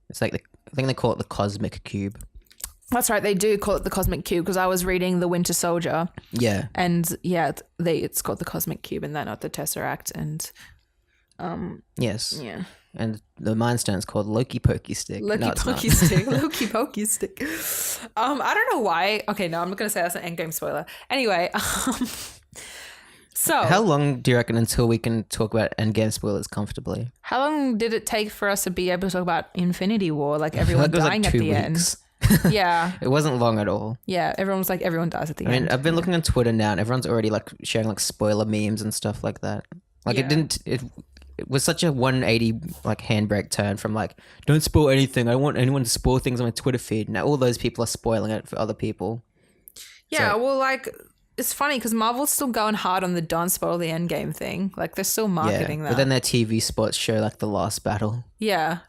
It's like, I think they call it the Cosmic Cube. That's right. They do call it the Cosmic Cube because I was reading The Winter Soldier. Yeah. And yeah, it's called the Cosmic Cube and they're not the Tesseract. And Yes. yeah. And the Mind Stone's called Loki Pokey Stick. Loki No, it's not. Pokey Stick. Loki Pokey Stick. I don't know why. Okay, no, I'm not going to say that's an endgame spoiler. Anyway, so How long do you reckon until we can talk about Endgame spoilers comfortably? how long did it take for us to be able to talk about Infinity War? Like everyone It was dying like at 2 the weeks. end. Yeah. It wasn't long at all. Yeah. Everyone was like, everyone dies at the I mean, end. I've been looking on Twitter now, and everyone's already like sharing like spoiler memes and stuff like that. Like Yeah. it was such a 180 like handbrake turn from like, don't spoil anything. I don't want anyone to spoil things on my Twitter feed. Now all those people are spoiling it for other people. Yeah, So- well, like, it's funny because Marvel's still going hard on the don't spoil the endgame thing. Like, they're still marketing yeah. that. But then their TV spots show like the last battle. Yeah.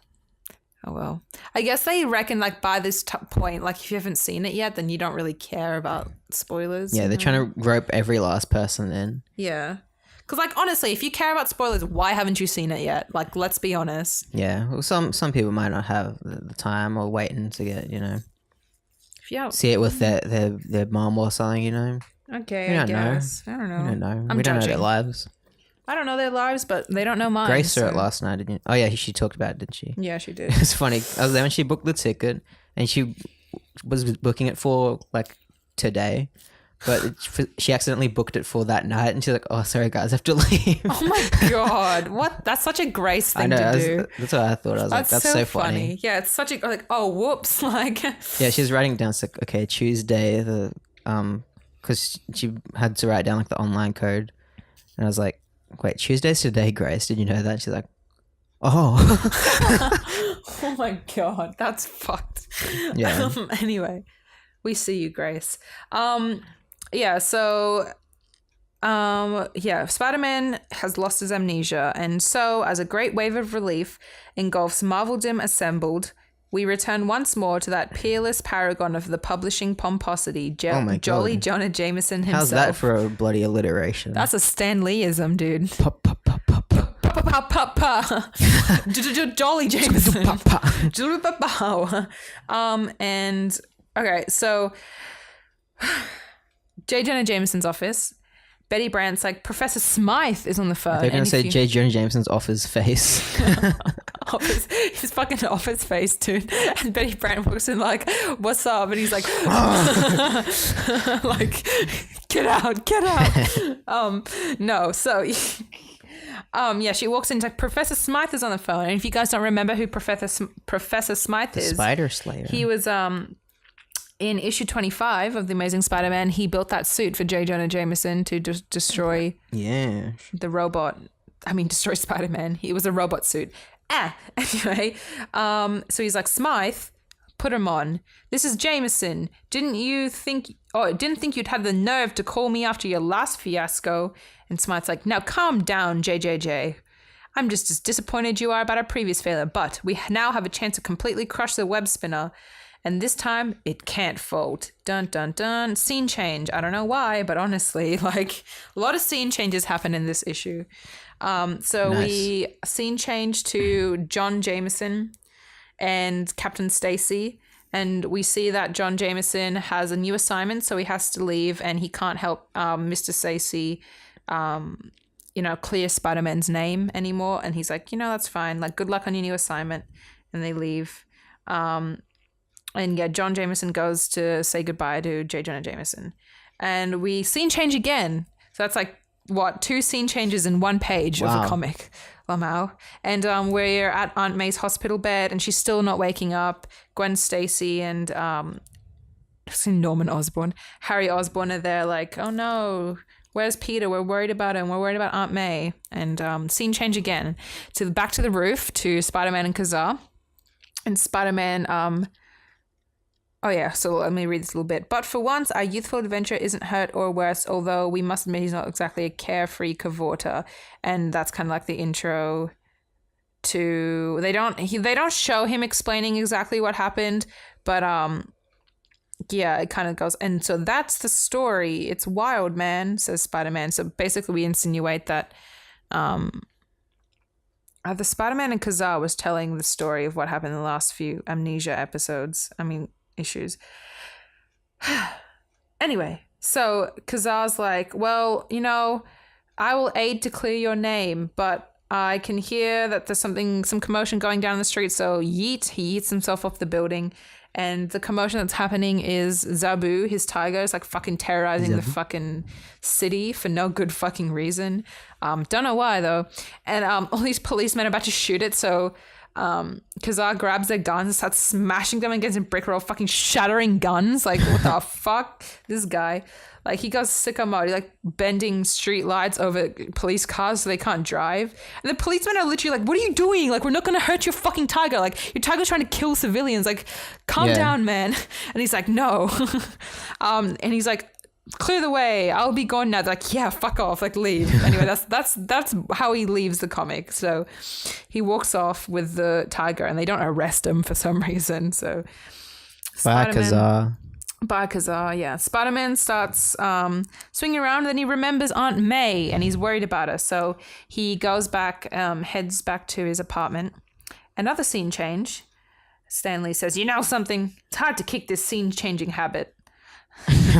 Oh, well. I guess they reckon, like, by this point, like, if you haven't seen it yet, then you don't really care about spoilers. Yeah, they're trying to rope every last person in. Yeah. Because, like, honestly, if you care about spoilers, why haven't you seen it yet? Like, let's be honest. Yeah, well, some people might not have the time or waiting to get, If you see it with their mom or something, okay, We I don't know. guess. I don't know. We don't know. I'm We don't know judging. their lives. I don't know their lives, but they don't know mine. Grace saw it so- last night, didn't you? Oh yeah, she talked about it, didn't she? Yeah, she did. It's funny. I was there when she booked the ticket, and she was booking it for like today, but she accidentally booked it for that night, and she's like, "Oh, sorry guys, I have to leave." Oh my God. What? That's such a Grace I thing know. to do. That's what I thought. I was like, "That's so funny." Yeah, it's such a, like, oh, whoops. Like, Yeah, she was writing down. It's like, okay, Tuesday, because she had to write down like the online code, and I was like, wait, Tuesday's today, Grace? Did you know that? She's like, oh. oh my God, that's fucked. Yeah. Anyway, we see you, Grace. Yeah, so Spider-Man has lost his amnesia, and so as a great wave of relief engulfs Marveldom assembled, we return once more to that peerless paragon of the publishing pomposity, Oh my Jolly God. Jonah Jameson himself. How's that for a bloody alliteration? That's a Stan Lee-ism, dude. Pop, pop, pop, pop, pop. Pa, pa, pa, pa. Jolly Jameson. And okay, so J. Jonah Jameson's office. Betty Brant's like, Professor Smythe is on the phone. They're going and to say if you- J. Jonah Jameson's off his face. office, his fucking office face, dude. And Betty Brant walks in like, what's up? And he's like, like, get out. No, so yeah, she walks in like, Professor Smythe is on the phone. And if you guys don't remember who Professor Smythe The is, Spider Slayer. he was in issue 25 of The Amazing Spider-Man. He built that suit for J. Jonah Jameson to destroy Yeah. the robot. I mean, destroy Spider-Man. He was a robot suit. Anyway, so he's like, Smythe, put him on. This is Jameson. Didn't think you'd have the nerve to call me after your last fiasco. And Smythe's like, now calm down, JJJ. I'm just as disappointed you are about our previous failure, but we now have a chance to completely crush the web spinner. And this time, it can't fold. Dun, dun, dun. Scene change. I don't know why, but honestly, like, a lot of scene changes happen in this issue. So Nice. we scene change to John Jameson and Captain Stacy. And we see that John Jameson has a new assignment, so he has to leave, and he can't help Mr. Stacey, clear Spider-Man's name anymore. And he's like, that's fine. Like, good luck on your new assignment. And they leave. And yeah, John Jameson goes to say goodbye to J. Jonah Jameson. And we scene change again. So that's like, 2 scene changes in one page of a comic. Wow. And we're at Aunt May's hospital bed, and she's still not waking up. Gwen Stacy and Norman Osborn, Harry Osborn are there like, oh no, where's Peter? We're worried about him. We're worried about Aunt May. And scene change again to back to the roof to Spider-Man and Ka-zar. And Spider-Man, so let me read this a little bit. But for once, our youthful adventurer isn't hurt or worse, although we must admit he's not exactly a carefree cavorter. And that's kind of like the intro to... They don't show him explaining exactly what happened, but it kind of goes... And so that's the story. It's wild, man, says Spider-Man. So basically we insinuate that the Spider-Man and Ka-zar was telling the story of what happened in the last few Amnesia issues. Anyway, so Ka-zar's like, well, I will aid to clear your name, but I can hear that there's some commotion going down the street. So yeet, he yeets himself off the building. And the commotion that's happening is Zabu, his tiger, is like fucking terrorizing the fucking city for no good fucking reason. Don't know why though. And all these policemen are about to shoot it. So Ka-zar grabs their guns and starts smashing them against a brick wall, fucking shattering guns. Like, what the fuck? This guy, like, he goes sicko mode. He like bending street lights over police cars so they can't drive. And the policemen are literally like, what are you doing? Like, we're not gonna hurt your fucking tiger. Like, your tiger's trying to kill civilians. Like, calm down, man. And he's like, no. And he's like, clear the way, I'll be gone now. They're like, yeah, fuck off, like, leave. Anyway, that's how he leaves the comic. So he walks off with the tiger, and they don't arrest him for some reason. So Bye, Ka-zar. Bye, Ka-zar. Yeah, Spider-Man starts swinging around, and then he remembers Aunt May, and he's worried about her. So he goes back, heads back to his apartment. Another scene change. Stanley says, you know something? It's hard to kick this scene-changing habit.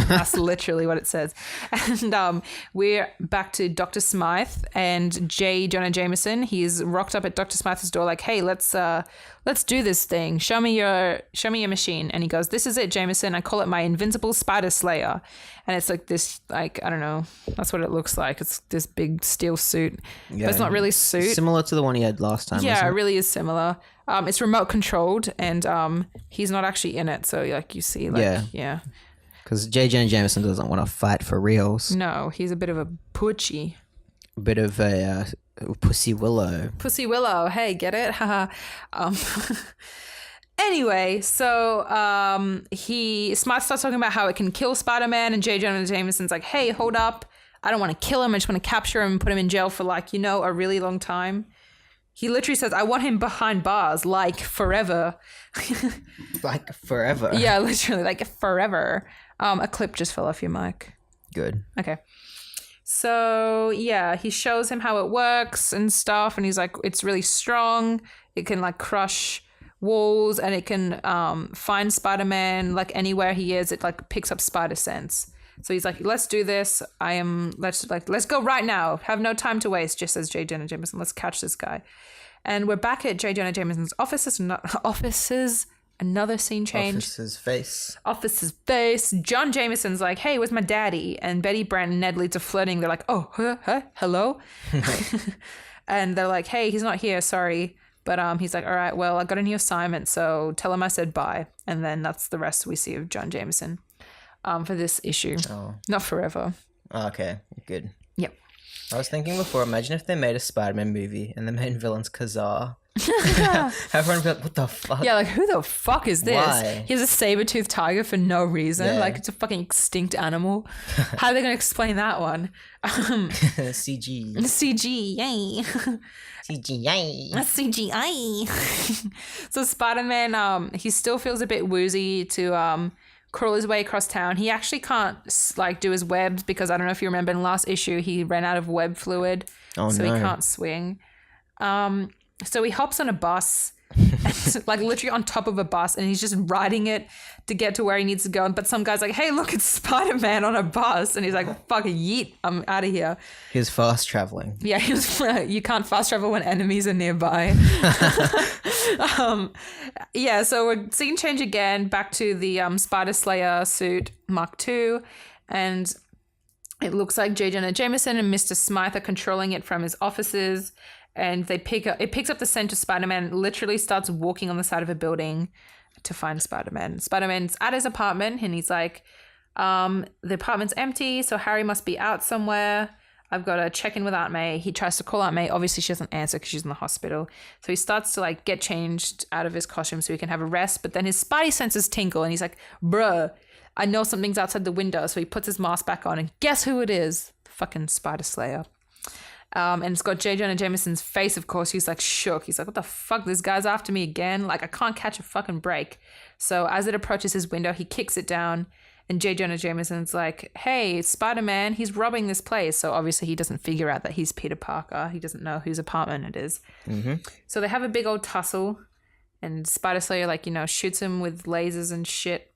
That's literally what it says. And we're back to Dr. Smythe and J. Jonah Jameson. He's rocked up at Dr. Smythe's door like, hey, let's do this thing. Show me your machine. And he goes, this is it, Jameson. I call it my invincible spider slayer. And it's like this, like, I don't know. That's what it looks like. It's this big steel suit. Yeah, but it's not really a suit. Similar to the one he had last time. Yeah, it really is similar. It's remote controlled, and he's not actually in it. So like you see, like, yeah. Because J. Jonah Jameson doesn't want to fight for reals. No, he's a bit of a poochie. A bit of a pussy willow. Pussy willow. Hey, get it? Haha. Anyway, so Smart starts talking about how it can kill Spider-Man, and J. Jonah Jameson's like, hey, hold up. I don't want to kill him. I just want to capture him and put him in jail for, like, a really long time. He literally says, I want him behind bars, like, forever. Like, forever? Yeah, literally, like, forever. A clip just fell off your mic. Good. Okay. So, yeah, he shows him how it works and stuff, and he's like, it's really strong. It can, like, crush walls, and it can find Spider-Man, like, anywhere he is. It, like, picks up spider sense. So he's like, let's do this. Let's go right now. Have no time to waste, just says J. Jonah Jameson. Let's catch this guy. And we're back at J. Jonah Jameson's offices. Another scene change. Office's face. John Jameson's like, hey, where's my daddy? And Betty Brant and Ned Leeds are flirting. They're like, oh, hello? And they're like, hey, he's not here, sorry. But he's like, all right, well, I got a new assignment, so tell him I said bye. And then that's the rest we see of John Jameson for this issue. Oh. Not forever. Oh, okay, good. Yep. I was thinking before, imagine if they made a Spider-Man movie and the main villain's Ka-zar. Everyone would be like, what the fuck? Yeah, like, who the fuck is this? Why? He has a saber-toothed tiger for no reason. Yeah. Like, it's a fucking extinct animal. How are they going to explain that one? CG. Yay. CGI. CGI. So Spider-Man, he still feels a bit woozy to crawl his way across town. He actually can't, like, do his webs because I don't know if you remember in the last issue, he ran out of web fluid. So he can't swing. So he hops on a bus like literally on top of a bus, and he's just riding it to get to where he needs to go. But some guy's like, hey, look, it's Spider-Man on a bus. And he's like, fuck it, yeet, I'm out of here. He was fast traveling. Yeah, you can't fast travel when enemies are nearby. Yeah, so we're scene change again, back to the Spider Slayer suit Mark II. And it looks like J. Jonah Jameson and Mr. Smythe are controlling it from his offices. And it picks up the scent of Spider-Man, literally starts walking on the side of a building to find Spider-Man. Spider-Man's at his apartment, and he's like, the apartment's empty, so Harry must be out somewhere. I've got to check in with Aunt May. He tries to call Aunt May. Obviously, she doesn't answer because she's in the hospital. So he starts to like get changed out of his costume so he can have a rest. But then his Spidey senses tingle, and he's like, bruh, I know something's outside the window. So he puts his mask back on, and guess who it is? Fucking Spider Slayer. And it's got J. Jonah Jameson's face, of course. He's like shook. He's like, what the fuck? This guy's after me again? Like, I can't catch a fucking break. So as it approaches his window, he kicks it down. And J. Jonah Jameson's like, hey, Spider-Man, he's robbing this place. So obviously he doesn't figure out that he's Peter Parker. He doesn't know whose apartment it is. Mm-hmm. So they have a big old tussle. And Spider Slayer, like, shoots him with lasers and shit.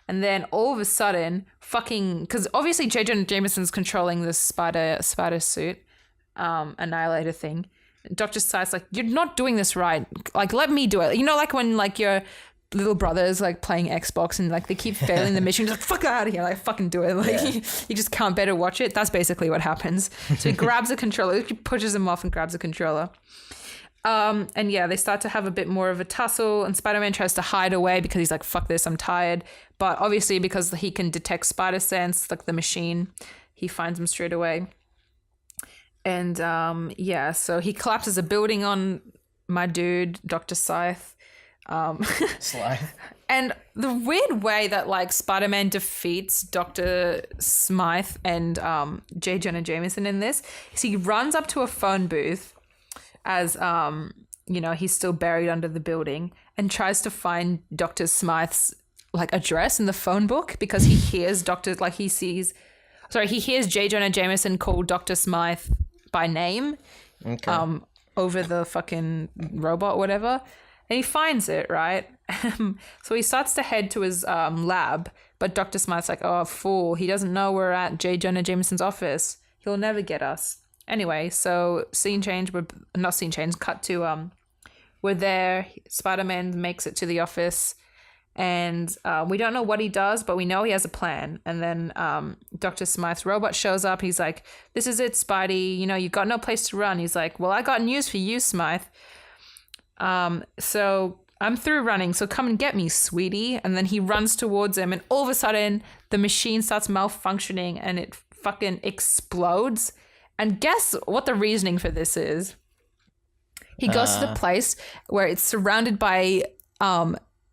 And then all of a sudden, because obviously J. Jonah Jameson's controlling this spider suit. Annihilator thing. Dr. Scythe's like, you're not doing this right. Like, let me do it. Like when like your little brother's like playing Xbox and like they keep failing the mission, just like, fuck out of here, like fucking do it. Like you just can't bear to watch it. That's basically what happens. So he grabs a controller, he pushes him off and grabs a controller. And yeah, they start to have a bit more of a tussle, and Spider-Man tries to hide away because he's like, fuck this, I'm tired. But obviously because he can detect spider sense, like the machine, he finds him straight away. And so he collapses a building on my dude, Dr. Scythe. Scythe. And the weird way that like Spider-Man defeats Dr. Smythe and J. Jonah Jameson in this is he runs up to a phone booth as he's still buried under the building and tries to find Dr. Smythe's like address in the phone book because he hears he hears J. Jonah Jameson call Dr. Smythe by name over the fucking robot, whatever. And he finds it, right? So he starts to head to his lab, but Dr. Smythe's like, oh, fool. He doesn't know we're at J. Jonah Jameson's office. He'll never get us. Anyway, so cut to, we're there. Spider-Man makes it to the office. And we don't know what he does, but we know he has a plan. And then Dr. Smythe's robot shows up. He's like, this is it, Spidey. You've got no place to run. He's like, well, I got news for you, Smythe. So I'm through running, so come and get me, sweetie. And then he runs towards him, and all of a sudden, the machine starts malfunctioning, and it fucking explodes. And guess what the reasoning for this is? He goes to the place where it's surrounded by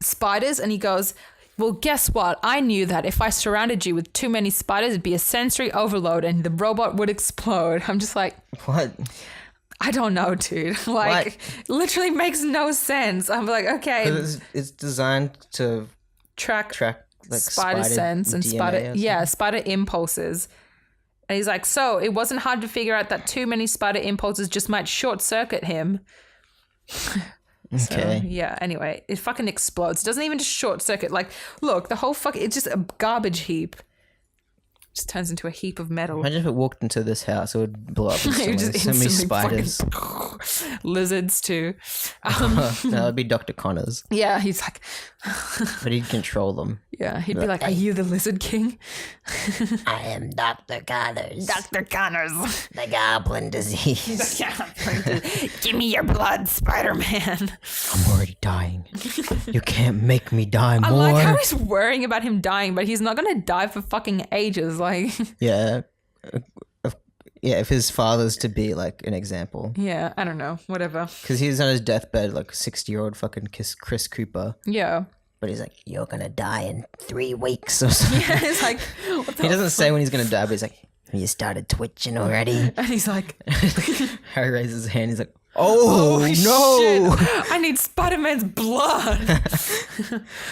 spiders, and he goes, well, guess what? I knew that if I surrounded you with too many spiders, it'd be a sensory overload and the robot would explode. I'm just like, what? I don't know, dude. Like, literally makes no sense. I'm like, okay. It's designed to track like spider sense and spider impulses. And he's like, so it wasn't hard to figure out that too many spider impulses just might short circuit him. Okay. So, yeah, anyway, it fucking explodes. It doesn't even just short circuit. Like, look, the whole it's just a garbage heap. Just turns into a heap of metal. Imagine if it walked into this house, it would blow up. So many spiders. Lizards too. No, that'd be Dr. Connors. Yeah, he's like... But he'd control them. Yeah, he'd be like, are you the Lizard King? I am Dr. Connors. Dr. Connors. The goblin disease. Give me your blood, Spider-Man. I'm already dying. You can't make me die more. I like how he's worrying about him dying, but he's not going to die for fucking ages. Like, yeah. If his father's to be like an example. Yeah, I don't know. Whatever. Because he's on his deathbed, like 60-year-old fucking Chris Cooper. Yeah. But he's like, you're going to die in 3 weeks or something. Yeah, it's like, what the He doesn't say when he's going to die, but he's like, you started twitching already. And he's like... Harry raises his hand. He's like, oh no. Shit. I need Spider-Man's blood.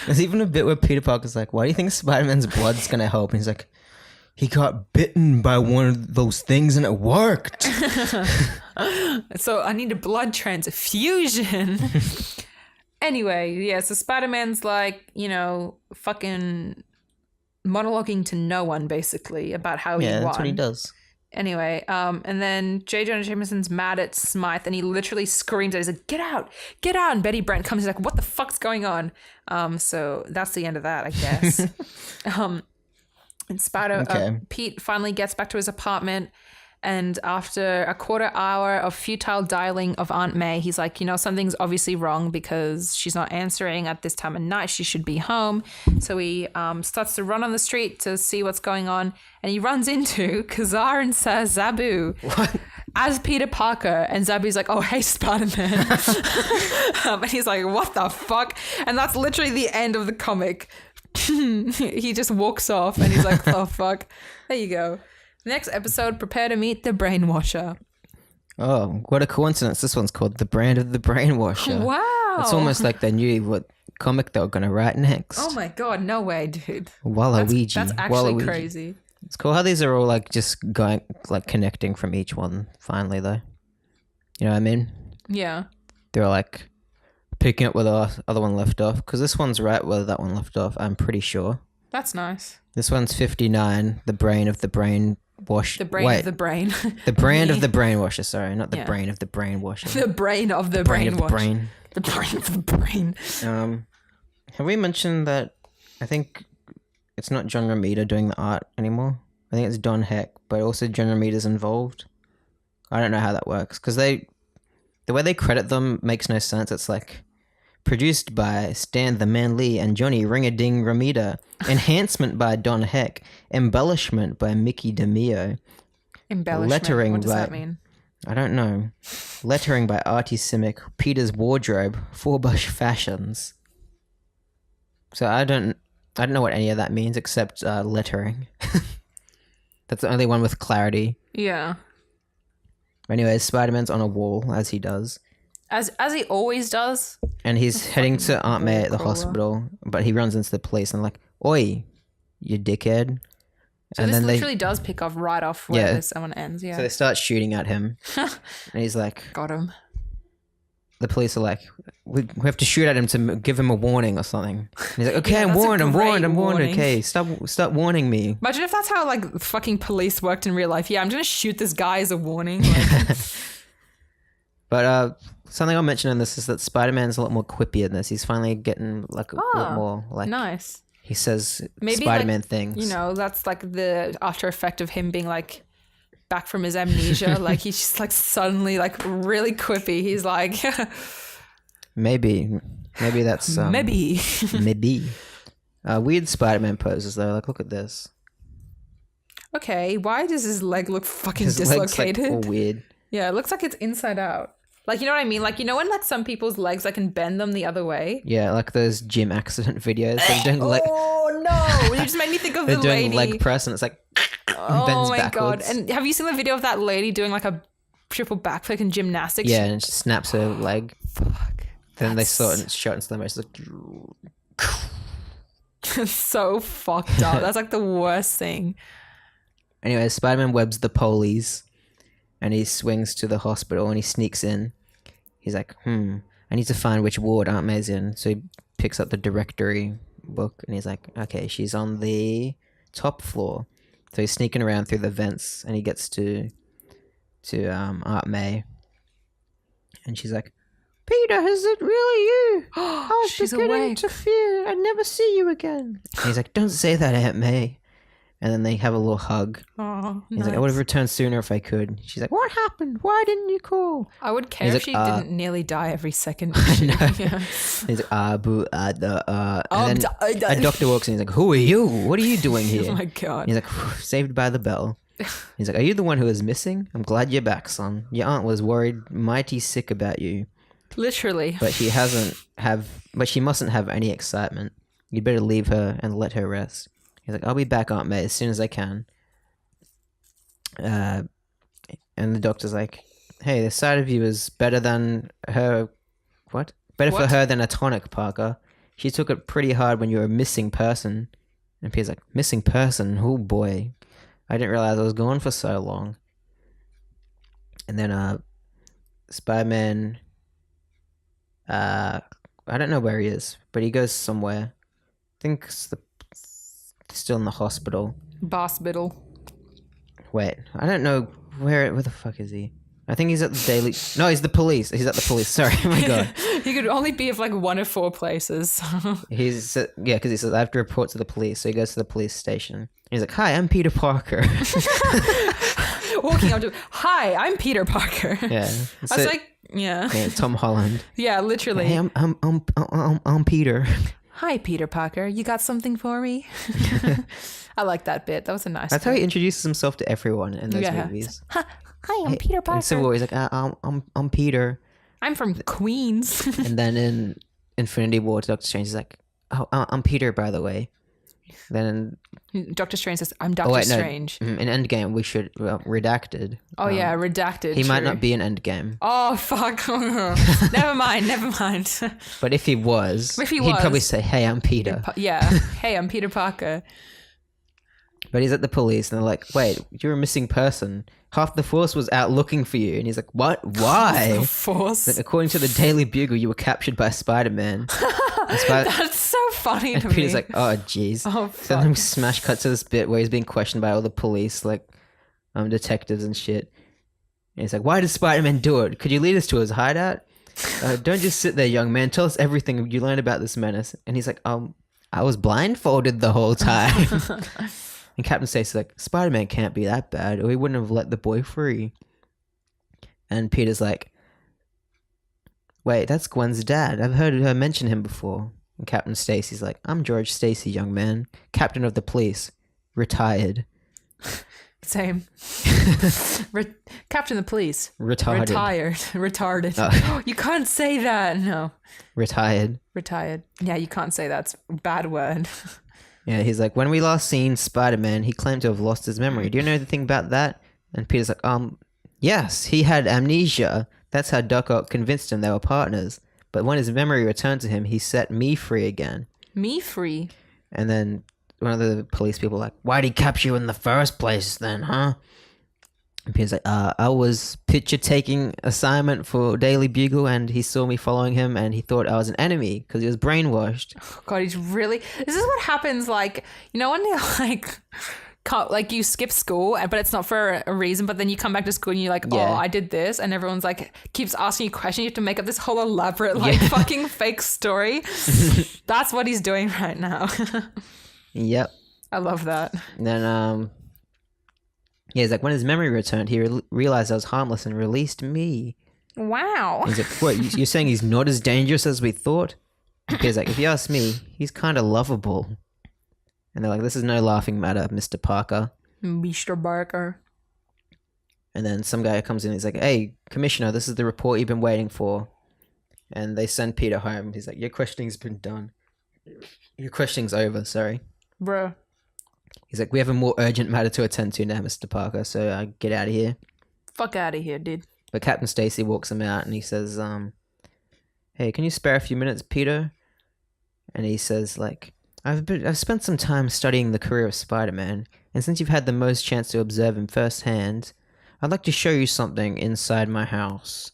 There's even a bit where Peter Parker's like, why do you think Spider-Man's blood's going to help? And he's like, he got bitten by one of those things and it worked. So I need a blood transfusion. Anyway, yeah, so Spider-Man's like, fucking monologuing to no one basically about how he Yeah, won. that's what he does. Anyway, and then J. Jonah Jameson's mad at Smythe and he literally screams at her. He's like, get out. And Betty Brant comes, he's like, what the fuck's going on? So that's the end of that, I guess. Okay. Pete finally gets back to his apartment, and after a quarter hour of futile dialing of Aunt May, he's like, something's obviously wrong because she's not answering at this time of night. She should be home. So he starts to run on the street to see what's going on, and he runs into Ka-zar and Zabu. What? As Peter Parker, and Zabu's like, oh, hey, Spider-Man. And he's like, what the fuck? And that's literally the end of the comic. He just walks off and he's like, oh, fuck. There you go. Next episode, prepare to meet the Brainwasher. Oh, what a coincidence. This one's called The Brand of the Brainwasher. Wow. It's almost like they knew what comic they were going to write next. Oh my God, no way, dude. Waluigi. That's actually Waluigi. crazy. It's cool how these are all like just going, like connecting from each one finally though. You know what I mean? Yeah. They're like picking up where the other one left off, because this one's right where that one left off, I'm pretty sure. That's nice. This one's 59, The Brain of the Brainwash. The brain of the brain. The brand of the Brainwasher, sorry, not the Yeah. brain of the Brainwasher. The brain of the brain of the brainwash. brain. The brain of the brain. Have we mentioned that I think it's not John Romita doing the art anymore? I think it's Don Heck, but also John Romita's involved. I don't know how that works, because the way they credit them makes no sense. It's like produced by Stan the Man Lee and Johnny Ring-a-Ding Romita, enhancement by Don Heck, embellishment by Mickey DeMeo, Embellishment. Lettering What does by- that mean? I don't know, lettering by Artie Simic, Peter's Wardrobe, Forbush Fashions. So I don't know what any of that means except lettering. That's the only one with clarity. Yeah. Anyways, Spider-Man's on a wall, as he does. As he always does. And he's heading to Aunt May at the crawler. hospital, but he runs into the police and like, oi, you dickhead. So and this then literally does pick up right off where Yeah. this one ends. Yeah. So they start shooting at him. And he's like, Got him. the police are like, we have to shoot at him to give him a warning or something. And he's like, okay, Yeah, I'm that's a warned, I'm warned, great I'm warned. warning. Okay, stop warning me. Imagine if that's how like fucking police worked in real life. Yeah, I'm gonna shoot this guy as a warning. Like, But something I'll mention in this is that Spider-Man's a lot more quippy in this. He's finally getting like a lot more like nice. he says Maybe Spider-Man like, things. that's like the after effect of him being like back from his amnesia. Like he's just like suddenly like really quippy. He's like Maybe that's maybe. maybe. Weird Spider-Man poses though. Like, look at this. Okay, why does his leg look fucking His legs like dislocated? all weird. Yeah, it looks like it's inside out. Like, you know what I mean? Like, when like some people's legs I can bend them the other way. Yeah, like those gym accident videos. They're doing Oh no! You just made me think of they're the doing lady. leg press and it's like Oh bends my god! backwards. And have you seen the video of that lady doing like a triple backflip in gymnastics? Yeah, and it just snaps her leg. Fuck. Then they That's saw it and it's shot in slow motion. It's like, so fucked up. That's like the worst thing. anyway, Spider-Man webs the police and he swings to the hospital and he sneaks in. He's like, I need to find which ward Aunt May's in. So he picks up the directory book and he's like, okay, she's on the top floor. So he's sneaking around through the vents and he gets to Aunt May. And she's like, Peter, is it really you? I was She's beginning awake. to fear I'd never see you again. And he's like, don't say that, Aunt May. And then they have a little hug. Oh, He's like, I would have returned sooner if I could. She's like, what happened? Why didn't you call? I would care He's if like, she didn't nearly die every second. know. Yeah. He's like, boo, And then d- a doctor walks in. He's like, who are you? What are you doing here? Oh my god. He's like, saved by the bell. He's like, are you the one who is missing? I'm glad you're back, son. Your aunt was worried mighty sick about you. Literally. But she mustn't have any excitement. You'd better leave her and let her rest. He's like, I'll be back, Aunt May, as soon as I can. And the doctor's like, hey, the side of you is better than her... What? Better for What? her than a tonic, Parker. She took it pretty hard when you were a missing person. And Peter's like, missing person? Oh, boy. I didn't realize I was gone for so long. And then Spider-Man I don't know where he is, but he goes somewhere. I think it's still in the hospital. Hospital. Wait, I don't know where the fuck is he? I think he's at the Daily... No, he's the police. He's at the police. Sorry, oh my God. He could only be of like one of 4 places. Because he says, I have to report to the police. So he goes to the police station. He's like, hi, I'm Peter Parker. Walking up to, hi, I'm Peter Parker. Yeah. I was like, yeah. Yeah, Tom Holland. Yeah, literally. Hey, I'm Peter. Hi, Peter Parker. You got something for me? I like that bit. That was a nice That's bit. how he introduces himself to everyone in those movies. Hi, I'm Peter Parker. In Civil War, he's like, I'm Peter. I'm from Queens. And then in Infinity War, Doctor Strange is like, oh, I'm Peter, by the way. Then Doctor Strange says, I'm Doctor Strange. In Endgame, we should redacted. Oh yeah, redacted. He might not be in Endgame. Oh fuck! Never mind. But if he was, he'd probably say, "Hey, I'm Peter." Hey, I'm Peter Parker. But he's at the police, and they're like, "Wait, you're a missing person. Half the force was out looking for you." And he's like, "What? Why?" The force. Like, according to the Daily Bugle, you were captured by Spider-Man. That's so funny to me. Peter's like, "Oh, jeez." Oh, So then we smash cut to this bit where he's being questioned by all the police, like detectives and shit. And he's like, "Why did Spider-Man do it? Could you lead us to his hideout? Don't just sit there, young man. Tell us everything you learned about this menace." And he's like, I was blindfolded the whole time." And Captain Stacy's like, "Spider-Man can't be that bad, or he wouldn't have let the boy free." And Peter's like, "Wait, that's Gwen's dad. I've heard her mention him before." And Captain Stacy's like, "I'm George Stacy, young man. Captain of the police. Retired." Same. Captain of the police. Retarded. Retarded. Oh. You can't say that. No. Retired. Yeah, you can't say that's a bad word. Yeah, he's like, "When we last seen Spider-Man, he claimed to have lost his memory. Do you know anything about that?" And Peter's like, yes, he had amnesia. That's how Doc Ock convinced him they were partners. But when his memory returned to him, he set me free again." Me free? And then one of the police people like, "Why'd he capture you in the first place then, huh?" And Peter's like, I was picture-taking assignment for Daily Bugle, and he saw me following him, and he thought I was an enemy because he was brainwashed." Oh, God, he's really... This is what happens, like, you know when you're like you skip school, but it's not for a reason, but then you come back to school and you're like, oh, I did this, and everyone's like, keeps asking you questions, you have to make up this whole elaborate, fucking fake story. That's what he's doing right now. Yep. I love that. And then, he's like, when his memory returned, he realized I was harmless and released me. Wow. He's like, "What, you're saying he's not as dangerous as we thought?" He's like, "If you ask me, he's kind of lovable." And they're like, "This is no laughing matter, Mr. Parker." Mr. Parker. And then some guy comes in, he's like, "Hey, Commissioner, this is the report you've been waiting for." And they send Peter home. He's like, "Your questioning's been done. Your questioning's over, sorry." Bruh. He's like, "We have a more urgent matter to attend to now, Mr. Parker, so get out of here." Fuck out of here, dude. But Captain Stacy walks him out and he says, "Hey, can you spare a few minutes, Peter?" And he says, like, I've spent some time studying the career of Spider-Man, and since you've had the most chance to observe him firsthand, I'd like to show you something inside my house."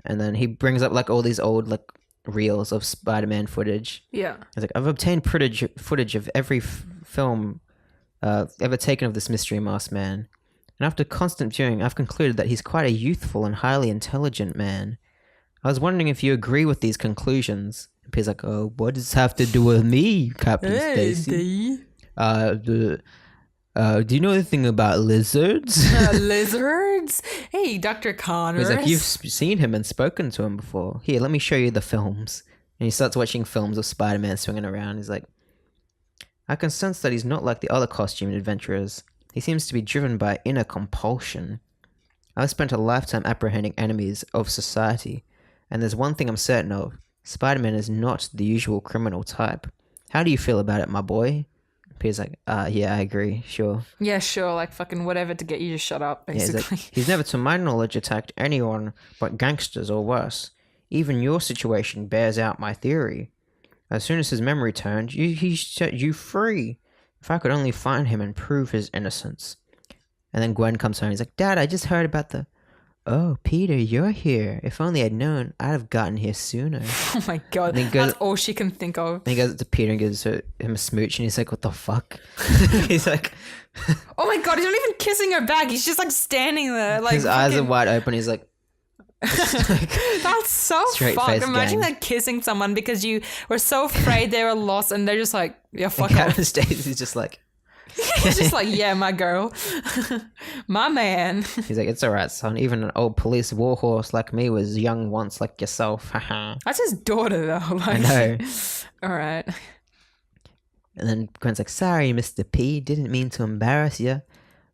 And then he brings up like all these old like reels of Spider-Man footage. Yeah. He's like, "I've obtained footage of every film ever taken of this mystery masked man. And after constant viewing, I've concluded that he's quite a youthful and highly intelligent man. I was wondering if you agree with these conclusions." And Peter's like, "Oh, what does this have to do with me, Captain Stacy? Do you know anything about lizards?" Lizards? Hey, Dr. Connors. He's like, "You've seen him and spoken to him before. Here, let me show you the films." And he starts watching films of Spider-Man swinging around. He's like, "I can sense that he's not like the other costumed adventurers. He seems to be driven by inner compulsion. I've spent a lifetime apprehending enemies of society, and there's one thing I'm certain of. Spider-Man is not the usual criminal type. How do you feel about it, my boy?" Peter's like, "Yeah, I agree, sure." Yeah, sure, like fucking whatever to get you to shut up, basically. Yeah, he's never to my knowledge attacked anyone but gangsters or worse. Even your situation bears out my theory. As soon as his memory turned, he set you free. If I could only find him and prove his innocence." And then Gwen comes home. He's like, "Dad, I just heard about the oh, Peter, you're here. If only I'd known, I'd have gotten here sooner. Oh my god, And he goes- that's all she can think of. And he goes up to Peter and gives him a smooch, and he's like, what the fuck? He's like, Oh my god, he's not even kissing her back. He's just like standing there, like his eyes are fucking- wide open. He's like, That's so Straight fucked. face Imagine gang. like kissing someone because you were so afraid they were lost, and they're just like, yeah, fuck and off. Captain Stacy's just like, He's just like, yeah, my girl, my man. he's like, it's all right, son. Even an old police warhorse like me was young once, like yourself. Haha. That's his daughter though. Like, I know. All right. And then Gwen's like, sorry, Mr. P. Didn't mean to embarrass you,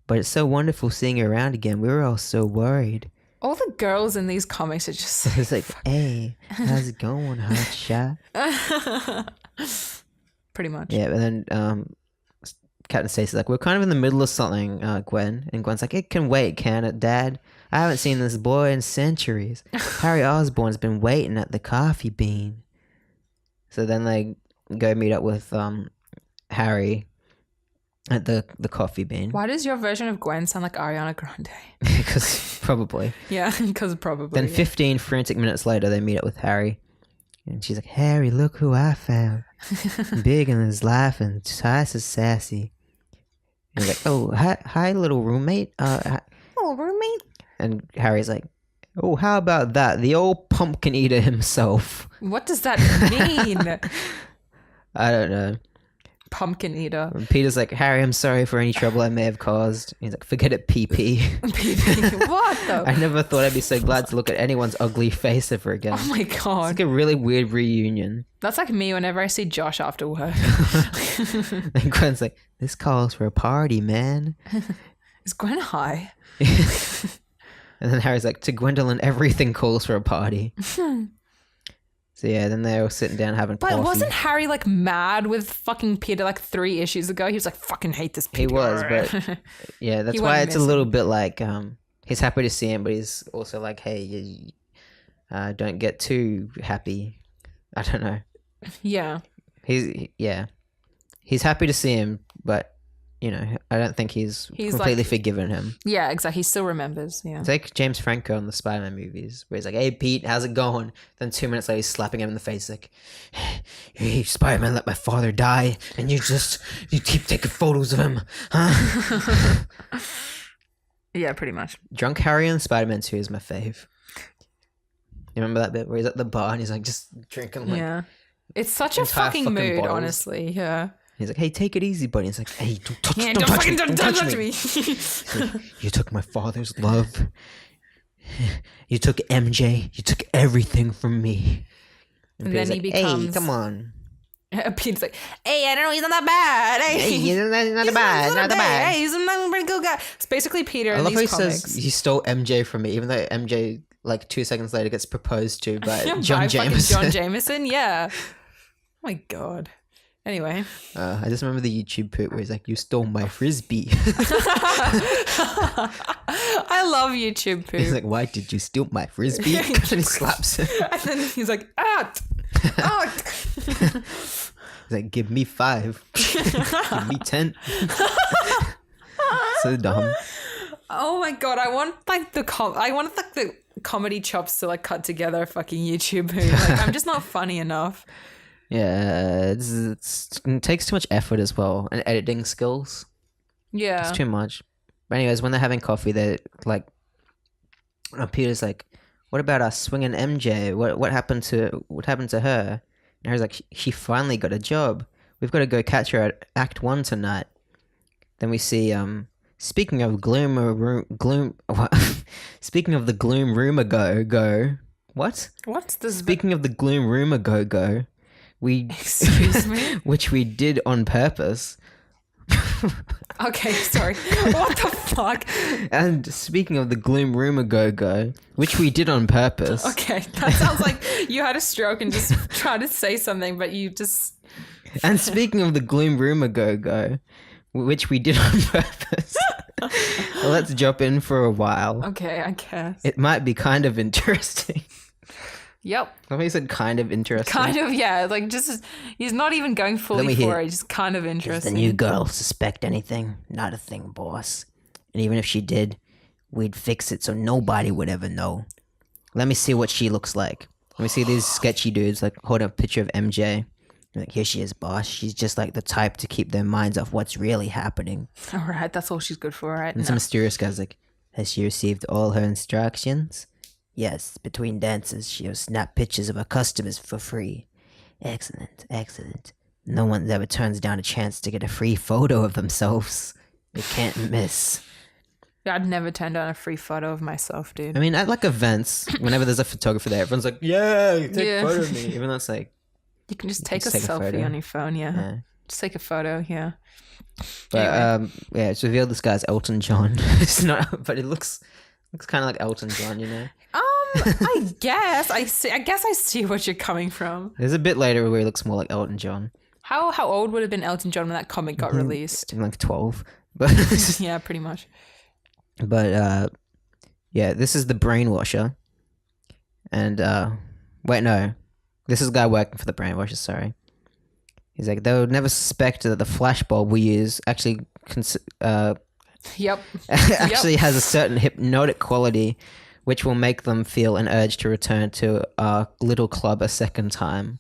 but it's so wonderful seeing you around again. We were all so worried. All the girls in these comics are just It's like, hey, how's it going, hot shot? pretty much. Yeah, but then Captain Stacy's like, we're kind of in the middle of something, Gwen. And Gwen's like, it can wait, can it, Dad? I haven't seen this boy in centuries. Harry Osborn's been waiting at the coffee bean. So then they go meet up with Harry at the coffee bean. Why does your version of Gwen sound like Ariana Grande? Because probably. Yeah, because probably. Then 15 frantic minutes later, they meet up with Harry. And she's like, Harry, look who I found. Big in his life and twice as sassy. And he's like, oh, hi, little roommate. Little roommate. And Harry's like, oh, how about that? The old pumpkin eater himself. What does that mean? I don't know. Pumpkin eater. And Peter's like, Harry, I'm sorry for any trouble I may have caused. He's like, forget it, PP. What the? I never thought I'd be so glad to look at anyone's ugly face ever again. Oh my It's god. like a really weird reunion. That's like me whenever I see Josh after work. And Gwen's like, this calls for a party, man. Is Gwen high? And then Harry's like, to Gwendolyn, everything calls for a party. So yeah, then they're all sitting down having coffee. But wasn't Harry like mad with fucking Peter like 3 issues ago? He was like, fucking hate this Peter. He was, but yeah, that's He why went it's a missing. little bit like, he's happy to see him, but he's also like, hey, you don't get too happy. I don't know. Yeah. He's happy to see him, but you know, I don't think he's completely like- forgiven him. Yeah, exactly. He still remembers. Yeah. It's like James Franco in the Spider-Man movies, where he's like, hey, Pete, how's it going? Then 2 minutes later, he's slapping him in the face like, hey, Spider-Man let my father die, and you keep taking photos of him, huh? Yeah, pretty much. Drunk Harry in Spider-Man 2 is my fave. You remember that bit where he's at the bar and he's like just drinking like... Yeah. It's such a entire fucking fucking mood, bottles. honestly. Yeah. He's like, hey, take it easy, buddy. He's like, hey, don't touch, Yeah, don't touch me, don't touch touch me. me. He's like, you took my father's love. You took MJ. You took everything from me. And Peter's then he like, hey, becomes- come on. Pete's like, hey, I don't know, he's not that bad. Hey, Hey, he's not he's bad, not that bad. Hey, he's a pretty good guy. It's basically Peter I in love how he these comics. says he stole MJ from me, even though MJ, like 2 seconds later, gets proposed to by By John fucking Jameson. John Jameson, yeah. Oh my god. Anyway. I just remember the YouTube poop where he's like, you stole my frisbee. I love YouTube poop. He's like, why did you steal my frisbee? And he slaps him. And then he's like, out! Out! He's like, give me 5. Give me 10. So dumb. Oh my god, I want like the comedy chops to like cut together fucking YouTube poop. Like, I'm just not funny enough. Yeah, it takes too much effort as well, and editing skills. Yeah. It's too much. But anyways, when they're having coffee, they're like, Peter's like, "What about us swinging MJ? What happened to her?" And Harry's like, "She finally got a job. We've got to go catch her at Act 1 tonight." Then we see, speaking of speaking of the gloom rumor go. What? What's this? Speaking of the gloom rumor go. We Excuse me? which we did on purpose. Okay, sorry. What the fuck? And speaking of the gloom rumor go, which we did on purpose. Okay, that sounds like you had a stroke and just tried to say something, but you just... And speaking of the gloom rumor go, which we did on purpose. Well, let's jump in for a while. Okay, I guess. It might be kind of interesting. Yep. I thought you said kind of interesting. Kind of, yeah. Like, just... He's not even going me fully hear. for it. Just kind of Does interesting. the new girl suspect anything? Not a thing, boss. And even if she did, we'd fix it so nobody would ever know. Let me see what she looks like. Let me see these sketchy dudes like hold up a picture of MJ. Like, here she is, boss. She's just like the type to keep their minds off what's really happening. All right, that's all she's good for, right? And some mysterious guy's like, has she received all her instructions? Yes, between dances, she'll snap pictures of her customers for free. Excellent, excellent. No one ever turns down a chance to get a free photo of themselves. They can't miss. I'd never turn down a free photo of myself, dude. I mean, at like events, whenever there's a photographer there, everyone's like, yeah, take a photo of me. Even though it's like, you can just take a take a selfie photo. on your phone, yeah. Just take a photo, yeah. But yeah, it's revealed this guy's Elton John. It's not, but it looks kind of like Elton John, you know. I guess I see where you're coming from. There's a bit later where he looks more like Elton John. How old would have been Elton John when that comic got released? Like 12, but Yeah, pretty much. But yeah, this is the Brainwasher, and wait, no, this is a guy working for the Brainwasher. Sorry, he's like, they would never suspect that the flashbulb we use actually Yep. actually has a certain hypnotic quality, which will make them feel an urge to return to our little club a second time.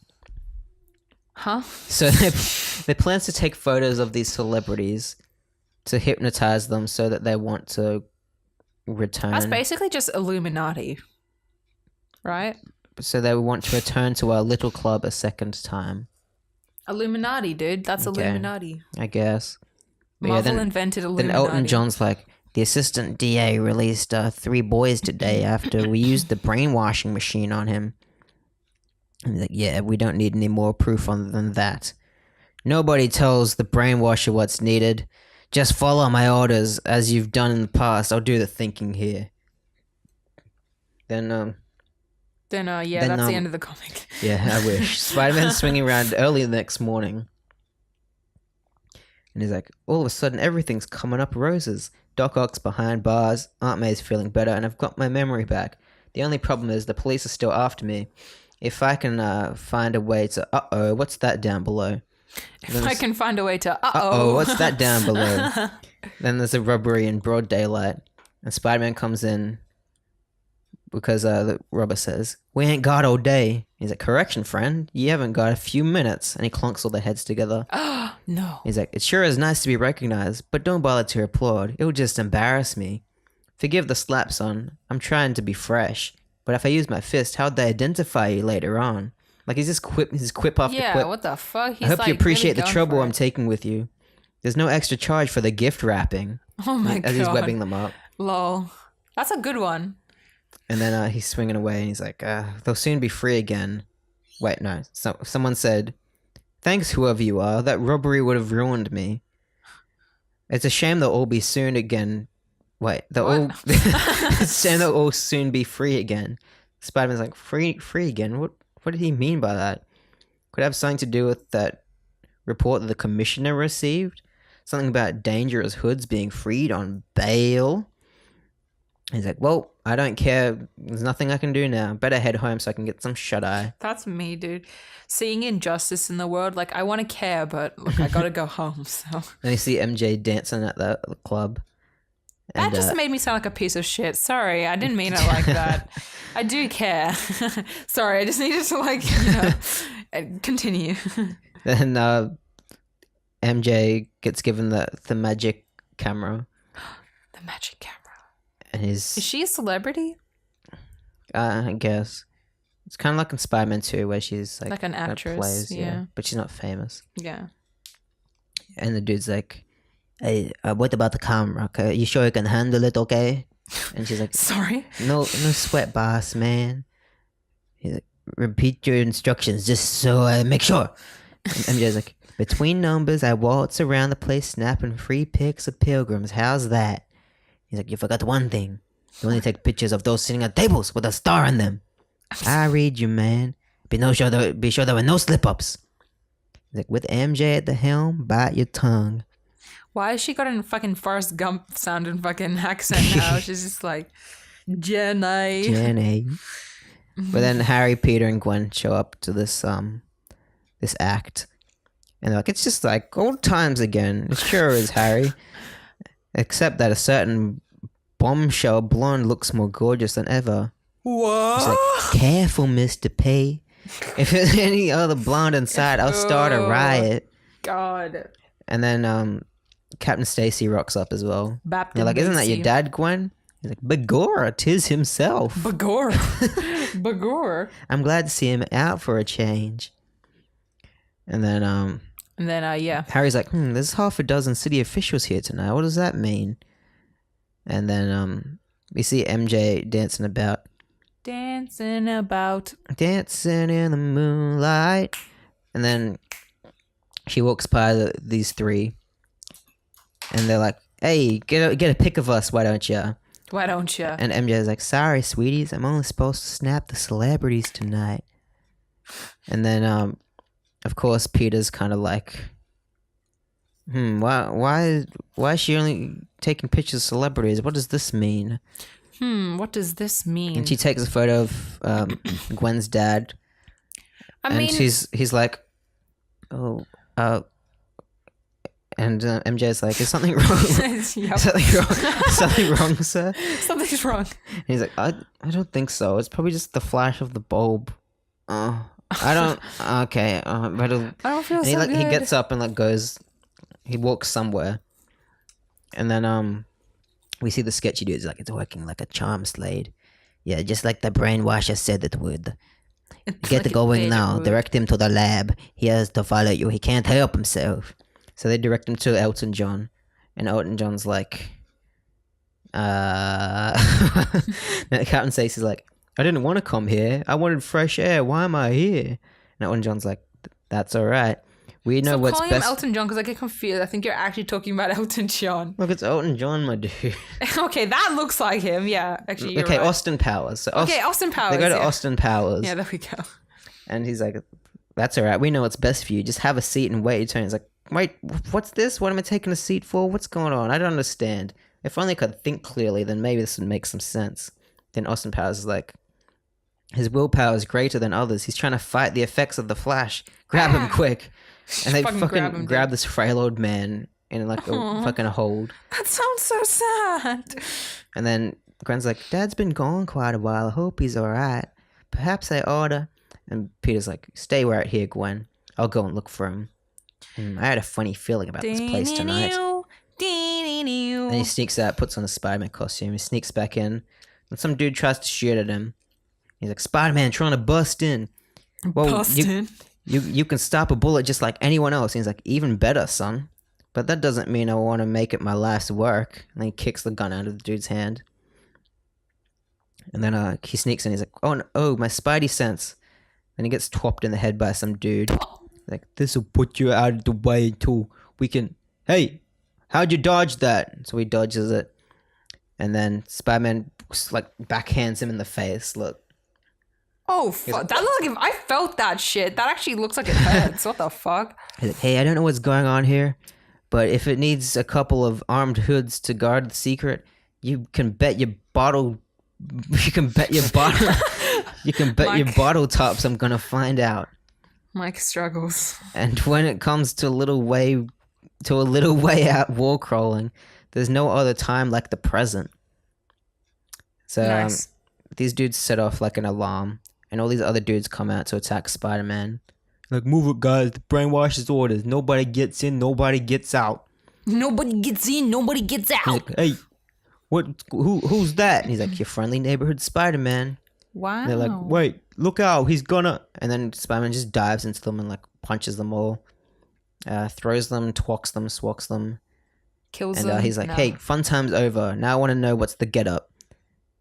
Huh? So their plans to take photos of these celebrities to hypnotize them so that they want to return. That's basically just Illuminati, right? So they want to return to our little club a second time, Illuminati, dude. That's Okay. Illuminati. I guess. But yeah, Marvel invented Illuminati. then Elton John's like, the assistant DA released 3 boys today after we used the brainwashing machine on him. And he's like, yeah, we don't need any more proof than that. Nobody tells the brainwasher what's needed. Just follow my orders as you've done in the past. I'll do the thinking here. Then that's the end of the comic. yeah, I wish. Spider-Man's swinging around early the next morning. And he's like, all of a sudden, everything's coming up roses. Doc Ock's behind bars, Aunt May's feeling better, and I've got my memory back. The only problem is the police are still after me. If I can find a way to... Uh-oh, what's that down below? If I can find a way to... Uh-oh, what's that down below? Then there's a robbery in broad daylight. And Spider-Man comes in because the robber says, we ain't got all day. He's like, correction, friend. You haven't got a few minutes. And he clunks all their heads together. No. He's like, it sure is nice to be recognized, but don't bother to applaud. It will just embarrass me. Forgive the slap, son. I'm trying to be fresh. But if I use my fist, how'd they identify you later on? Like, he's just quip after Yeah, quip. what the fuck? He's I hope like you appreciate really the going trouble for I'm it. taking with you. There's no extra charge for the gift wrapping. Oh my god. As he's webbing them up. Lol. That's a good one. And then he's swinging away and he's like, they'll soon be free again. Wait, no. Someone said, thanks whoever you are. That robbery would have ruined me. It's a shame they'll all be soon again. Wait, it's a shame they'll all soon be free again. Spider-Man's like, free again? What did he mean by that? Could it have something to do with that report that the commissioner received? Something about dangerous hoods being freed on bail? He's like, well, I don't care. There's nothing I can do now. Better head home so I can get some shut-eye. That's me, dude. Seeing injustice in the world, like, I want to care, but look, I gotta go home, so. And you see MJ dancing at the club. That just made me sound like a piece of shit. Sorry, I didn't mean it like that. I do care. Sorry, I just needed to, continue. Then MJ gets given the magic camera. The magic camera. And Is she a celebrity? I guess. It's kind of like in Spider-Man 2 where she's like an actress, plays, yeah. But she's not famous. Yeah. And the dude's like, hey, what about the camera? Okay, you sure you can handle it, okay? And she's like, Sorry? no sweat, boss, man. He's like, repeat your instructions just so I make sure. And MJ's like, between numbers, I waltz around the place snapping free pics of pilgrims. How's that? He's like, you forgot one thing. You only take pictures of those sitting at tables with a star on them. I read you, man. Be sure there were no slip-ups. He's like, with MJ at the helm, bite your tongue. Why has she got a fucking Forrest Gump sounding fucking accent now? She's just like, Jenny. But then Harry, Peter, and Gwen show up to this act. And they're like, it's just like old times again. It sure is, Harry. Except that a certain bombshell blonde looks more gorgeous than ever. What? She's like, careful, Mr. P. If there's any other blonde inside, I'll start a riot. God. And then Captain Stacy rocks up as well. Baptist They're like, isn't that your Basie. dad, Gwen? He's like, Begorra, 'tis himself. Bagor. Bagor. I'm glad to see him out for a change. And then And then, yeah. Harry's like, there's half a dozen city officials here tonight. What does that mean? And then we see MJ dancing about. Dancing about. Dancing in the moonlight. And then she walks by these three. And they're like, hey, get a pic of us, why don't you? Why don't you? And MJ's like, sorry, sweeties, I'm only supposed to snap the celebrities tonight. And then, of course, Peter's kind of like, why is she only taking pictures of celebrities? What does this mean? What does this mean? And she takes a photo of Gwen's dad. I mean, he's like, oh, and MJ's like, is something wrong? Yep. Something wrong, sir? Something's wrong. And he's like, I don't think so. It's probably just the flash of the bulb. I don't. Okay. But I don't feel and so good. he gets up and goes. He walks somewhere, and then we see the sketchy dude. He's like, it's working like a charm Slade. Yeah, just like the Brainwasher said it would. Get Like going it now. would. Direct him to the lab. He has to follow you. He can't help himself. So they direct him to Elton John, and Elton John's like, Captain Stacy's like, I didn't want to come here. I wanted fresh air. Why am I here? And Elton John's like, that's all right. We know Stop what's calling best. him Elton John because I get confused. I think you're actually talking about Elton John. Look, it's Elton John, my dude. Okay, that looks like him. Yeah, actually, you're Okay, right. Austin Powers. So Austin Powers. They go to yeah. Austin Powers. Yeah, there we go. And he's like, that's all right. We know what's best for you. Just have a seat and wait your turn. He's like, wait, what's this? What am I taking a seat for? What's going on? I don't understand. If only I could think clearly, then maybe this would make some sense. Then Austin Powers is like, his willpower is greater than others. He's trying to fight the effects of the Flash. Grab him quick. And they Fucking fucking grab him, this frail old man in a fucking hold. That sounds so sad. And then Gwen's like, Dad's been gone quite a while. I hope he's all right. Perhaps I oughta. And Peter's like, stay right here, Gwen. I'll go and look for him. I had a funny feeling about this place tonight. And he sneaks out, puts on a Spider-Man costume. He sneaks back in. And some dude tries to shoot at him. He's like, Spider-Man trying to bust in. Well, Bust in. You can stop a bullet just like anyone else. And he's like, even better, son. But that doesn't mean I want to make it my life's work. And then he kicks the gun out of the dude's hand. And then he sneaks in. He's like, oh, my Spidey sense. Then he gets twopped in the head by some dude. Like, this will put you out of the way too. We can. Hey, how'd you dodge that? So he dodges it. And then Spider-Man backhands him in the face. Look. Oh, fuck. That looks like if I felt that shit. That actually looks like it hurts. What the fuck? He's like, hey, I don't know what's going on here, but if it needs a couple of armed hoods to guard the secret, you can bet your bottle. You can bet your bottle. You can bet your bottle tops I'm gonna find out. Mike struggles. And when it comes to a little way out wall crawling, there's no other time like the present. So Nice. these dudes set off like an alarm, and all these other dudes come out to attack Spider-Man. Like, move it, guys. The Brainwasher's orders. Nobody gets in. Nobody gets out. Nobody gets in. Nobody gets He's out. like, hey, who's that? And he's like, your friendly neighborhood Spider-Man. Wow. And they're like, wait, look out, he's gonna. And then Spider-Man just dives into them and punches them all, throws them, twocks them, swats them, Kills and them. he's like, No. hey, fun time's over. Now I want to know what's the get up.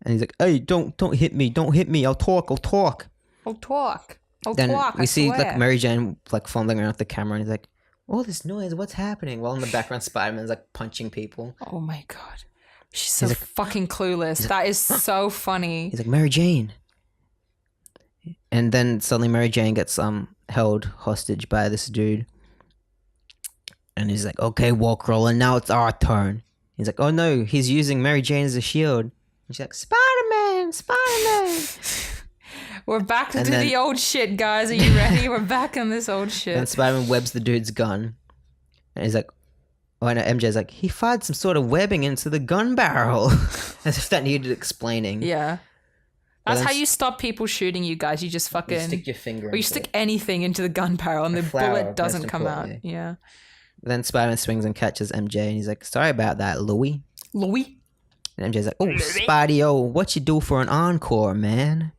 And he's like, hey, don't hit me, I'll talk. I'll talk. Then I we see swear. Mary Jane fumbling around with the camera, and he's like, all this noise, what's happening? While in the background, Spider-Man's punching people. Oh my god. She's so fucking clueless. That is so funny. He's like, Mary Jane. And then suddenly Mary Jane gets held hostage by this dude. And he's like, okay, Walkroller, now it's our turn. He's like, oh no, he's using Mary Jane as a shield. And she's like, Spider-Man. We're back to And do then- the old shit, guys. Are you ready? We're back on this old shit. And Spider-Man webs the dude's gun. And he's like, Oh, no, MJ's like, he fired some sort of webbing into the gun barrel. As if that needed explaining. Yeah. But That's then how you stop people shooting you guys. You just fucking... You stick your finger or you into stick it. anything into the gun barrel and the flower, bullet doesn't most come out. importantly. Yeah. Then Spider-Man swings and catches MJ, and he's like, sorry about that, Louie. Louis? And MJ's like, oh, Spidey, oh, what you do for an encore, man?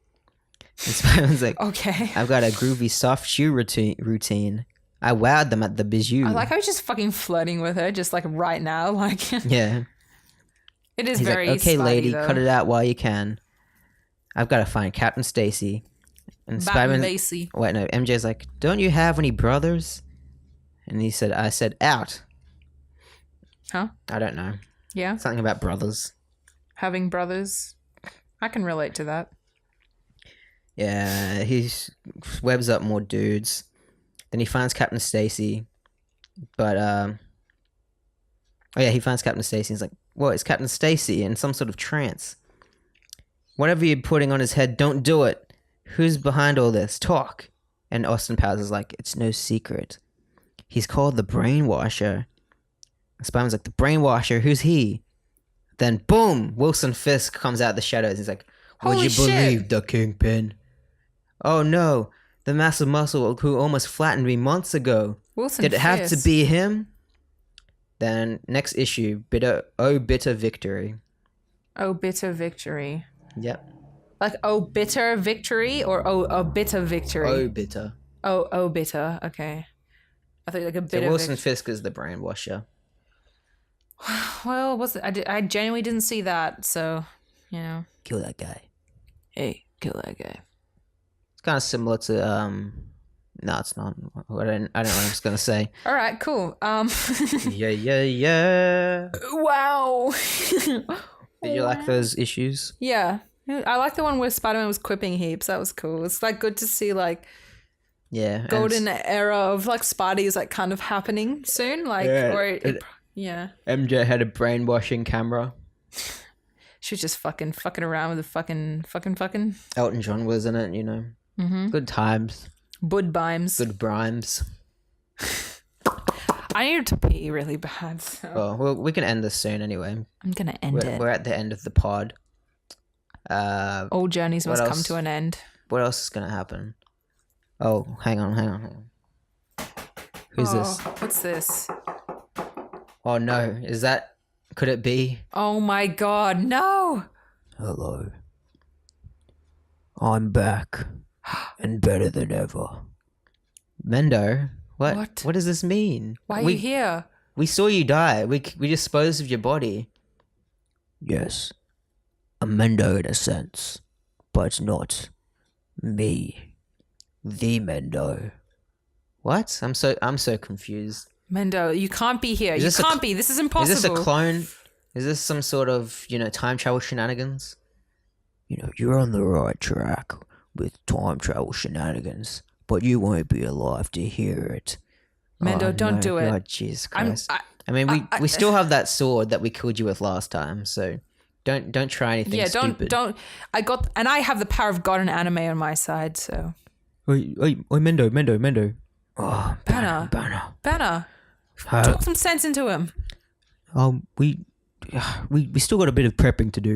And Spider-Man's like, Okay. I've got a groovy soft shoe routine. I wowed them at the bijou. I like how he's just fucking flirting with her, just like right now. Like, Yeah. it is He's very like, okay, Spidey, lady, though. cut it out while you can. I've got to find Captain Stacy. And Batman Spider-Man... Macy. Wait, no, MJ's like, don't you have any brothers? And he said, I said, out. Huh? I don't know. Yeah. Something about brothers. Having brothers. I can relate to that. Yeah, he webs up more dudes. Then he finds Captain Stacy. But, oh yeah, he finds Captain Stacy. He's like, well, it's Captain Stacy in some sort of trance. Whatever you're putting on his head, don't do it. Who's behind all this? Talk. And Austin Powers is like, it's no secret. He's called the Brainwasher. Spider-Man's like, the Brainwasher, who's he? Then, boom, Wilson Fisk comes out of the shadows. He's like, would Holy you shit. believe the Kingpin? Oh no, the massive muscle who almost flattened me months ago. Wilson Did it have to Fisk. be him? Then, next issue, bitter victory. Oh, bitter victory. Yep. Like, oh, bitter victory or oh, bitter victory? Oh, bitter. Oh, bitter. Okay. I think like a So bitter Wilson victory. Fisk is the Brainwasher. Well, I genuinely didn't see that, so, you know. Kill that guy. Hey, kill that guy. It's kind of similar to no, it's not. I don't know what I'm just gonna say. All right, cool. Yeah. Wow. Did you like those issues? Yeah. I like the one where Spider-Man was quipping heaps. That was cool. It's like good to see like Yeah. and golden era of like Spidey is like kind of happening soon. Like, Yeah, or yeah. MJ had a brainwashing camera. She was just fucking around with the fucking Elton John was in it, you know. Mm-hmm. Good times. bud bimes. Good brimes. I needed to pee really bad. So Well, we can end this soon anyway. I'm gonna end it. We're at the end of the pod. All journeys what must come else? to an end. What else is gonna happen? Oh, hang on. Who's this? What's this? Oh no, could it be? Oh my god, no! Hello. I'm back. And better than ever. Mendo, What? What does this mean? Why are you here? We saw you die. We disposed of your body. Yes. I'm Mendo in a sense. But not me. The Mendo. What? I'm so confused. Mendo, you can't be here. Is You this a can't cl- be. This is impossible. Is this a clone? Is this some sort of, time travel shenanigans? You're on the right track with time travel shenanigans, but you won't be alive to hear it. Mendo, don't do it. God, Jesus Christ. I mean, we still have that sword that we killed you with last time, so don't try anything stupid. don't. I have the power of God and anime on my side, so. Oi, Mendo. Oh, Banner, talk some sense into him. We still got a bit of prepping to do,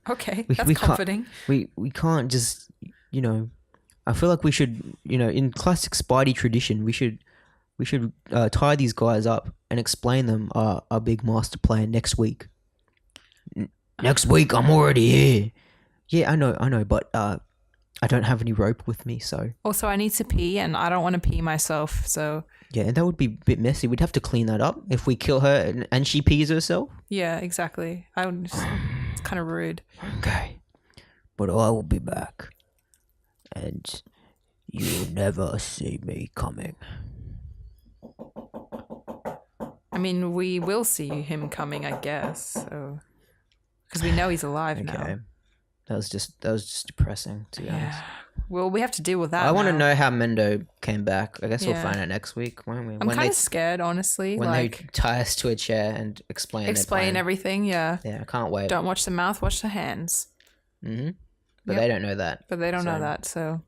Okay, we that's can't- comforting. We can't just, I feel like we should, in classic Spidey tradition, we should tie these guys up and explain them our big master plan next week. Next week, I'm already here. Yeah, I know, but I don't have any rope with me, so. Also, I need to pee, and I don't want to pee myself, so. Yeah, and that would be a bit messy. We'd have to clean that up if we kill her and she pees herself. Yeah, exactly. It's kind of rude. Okay. But I will be back. And you'll never see me coming. I mean, we will see him coming, I guess, so. Because we know he's alive now. That was just depressing, to be honest. Well, we have to deal with that. I want to now. know how Mendo came back. I guess we'll Yeah. find out next week, won't we? I'm kind of scared, honestly. When like, they tie us to a chair and explain their plan. everything, yeah. Yeah, I can't wait. Don't watch the mouth, watch the hands. Mm-hmm. But Yep. they don't know that. But they don't know So- that, so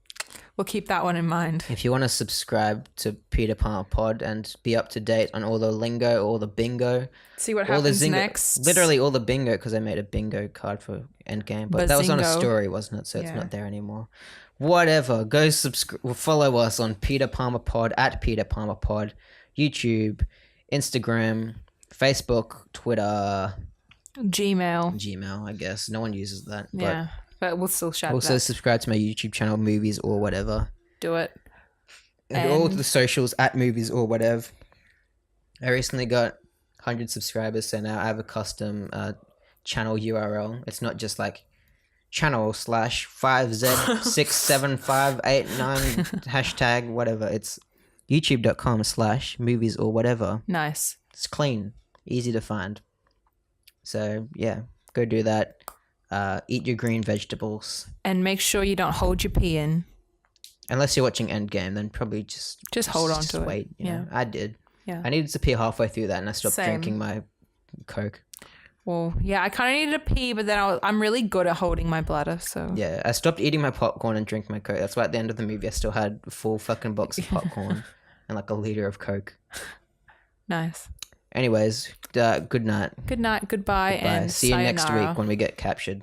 we'll keep that one in mind. If you want to subscribe to Peter Palmer Pod and be up to date on all the lingo, all the bingo, See what all the happens zingo, next. literally all the bingo, because I made a bingo card for Endgame, but that was on a Bazingo. story, wasn't it? So it's Yeah. not there anymore. Whatever, go follow us on Peter Palmer Pod at Peter Palmer Pod, YouTube, Instagram, Facebook, Twitter, Gmail. I guess no one uses that. But Yeah, but we'll still shout also that. subscribe to my YouTube channel, Movies or Whatever. Do it. And all And- the socials at Movies or Whatever. I recently got 100 subscribers, so now I have a custom channel URL. It's not just like channel/5Z67589 hashtag whatever. It's youtube.com/movies or whatever. Nice. It's clean, easy to find. So yeah, go do that. Eat your green vegetables. And make sure you don't hold your pee in. Unless you're watching Endgame, then probably just hold on to it. wait. You know? I did. Yeah. I needed to pee halfway through that, and I stopped Same. drinking my Coke. Well, yeah, I kind of needed to pee, but then I'm really good at holding my bladder, so. Yeah, I stopped eating my popcorn and drinking my Coke. That's why at the end of the movie, I still had a full fucking box of popcorn and like a liter of Coke. Nice. Anyways, good night. Good night, goodbye, Bye. and See you next sayonara. week when we get captured.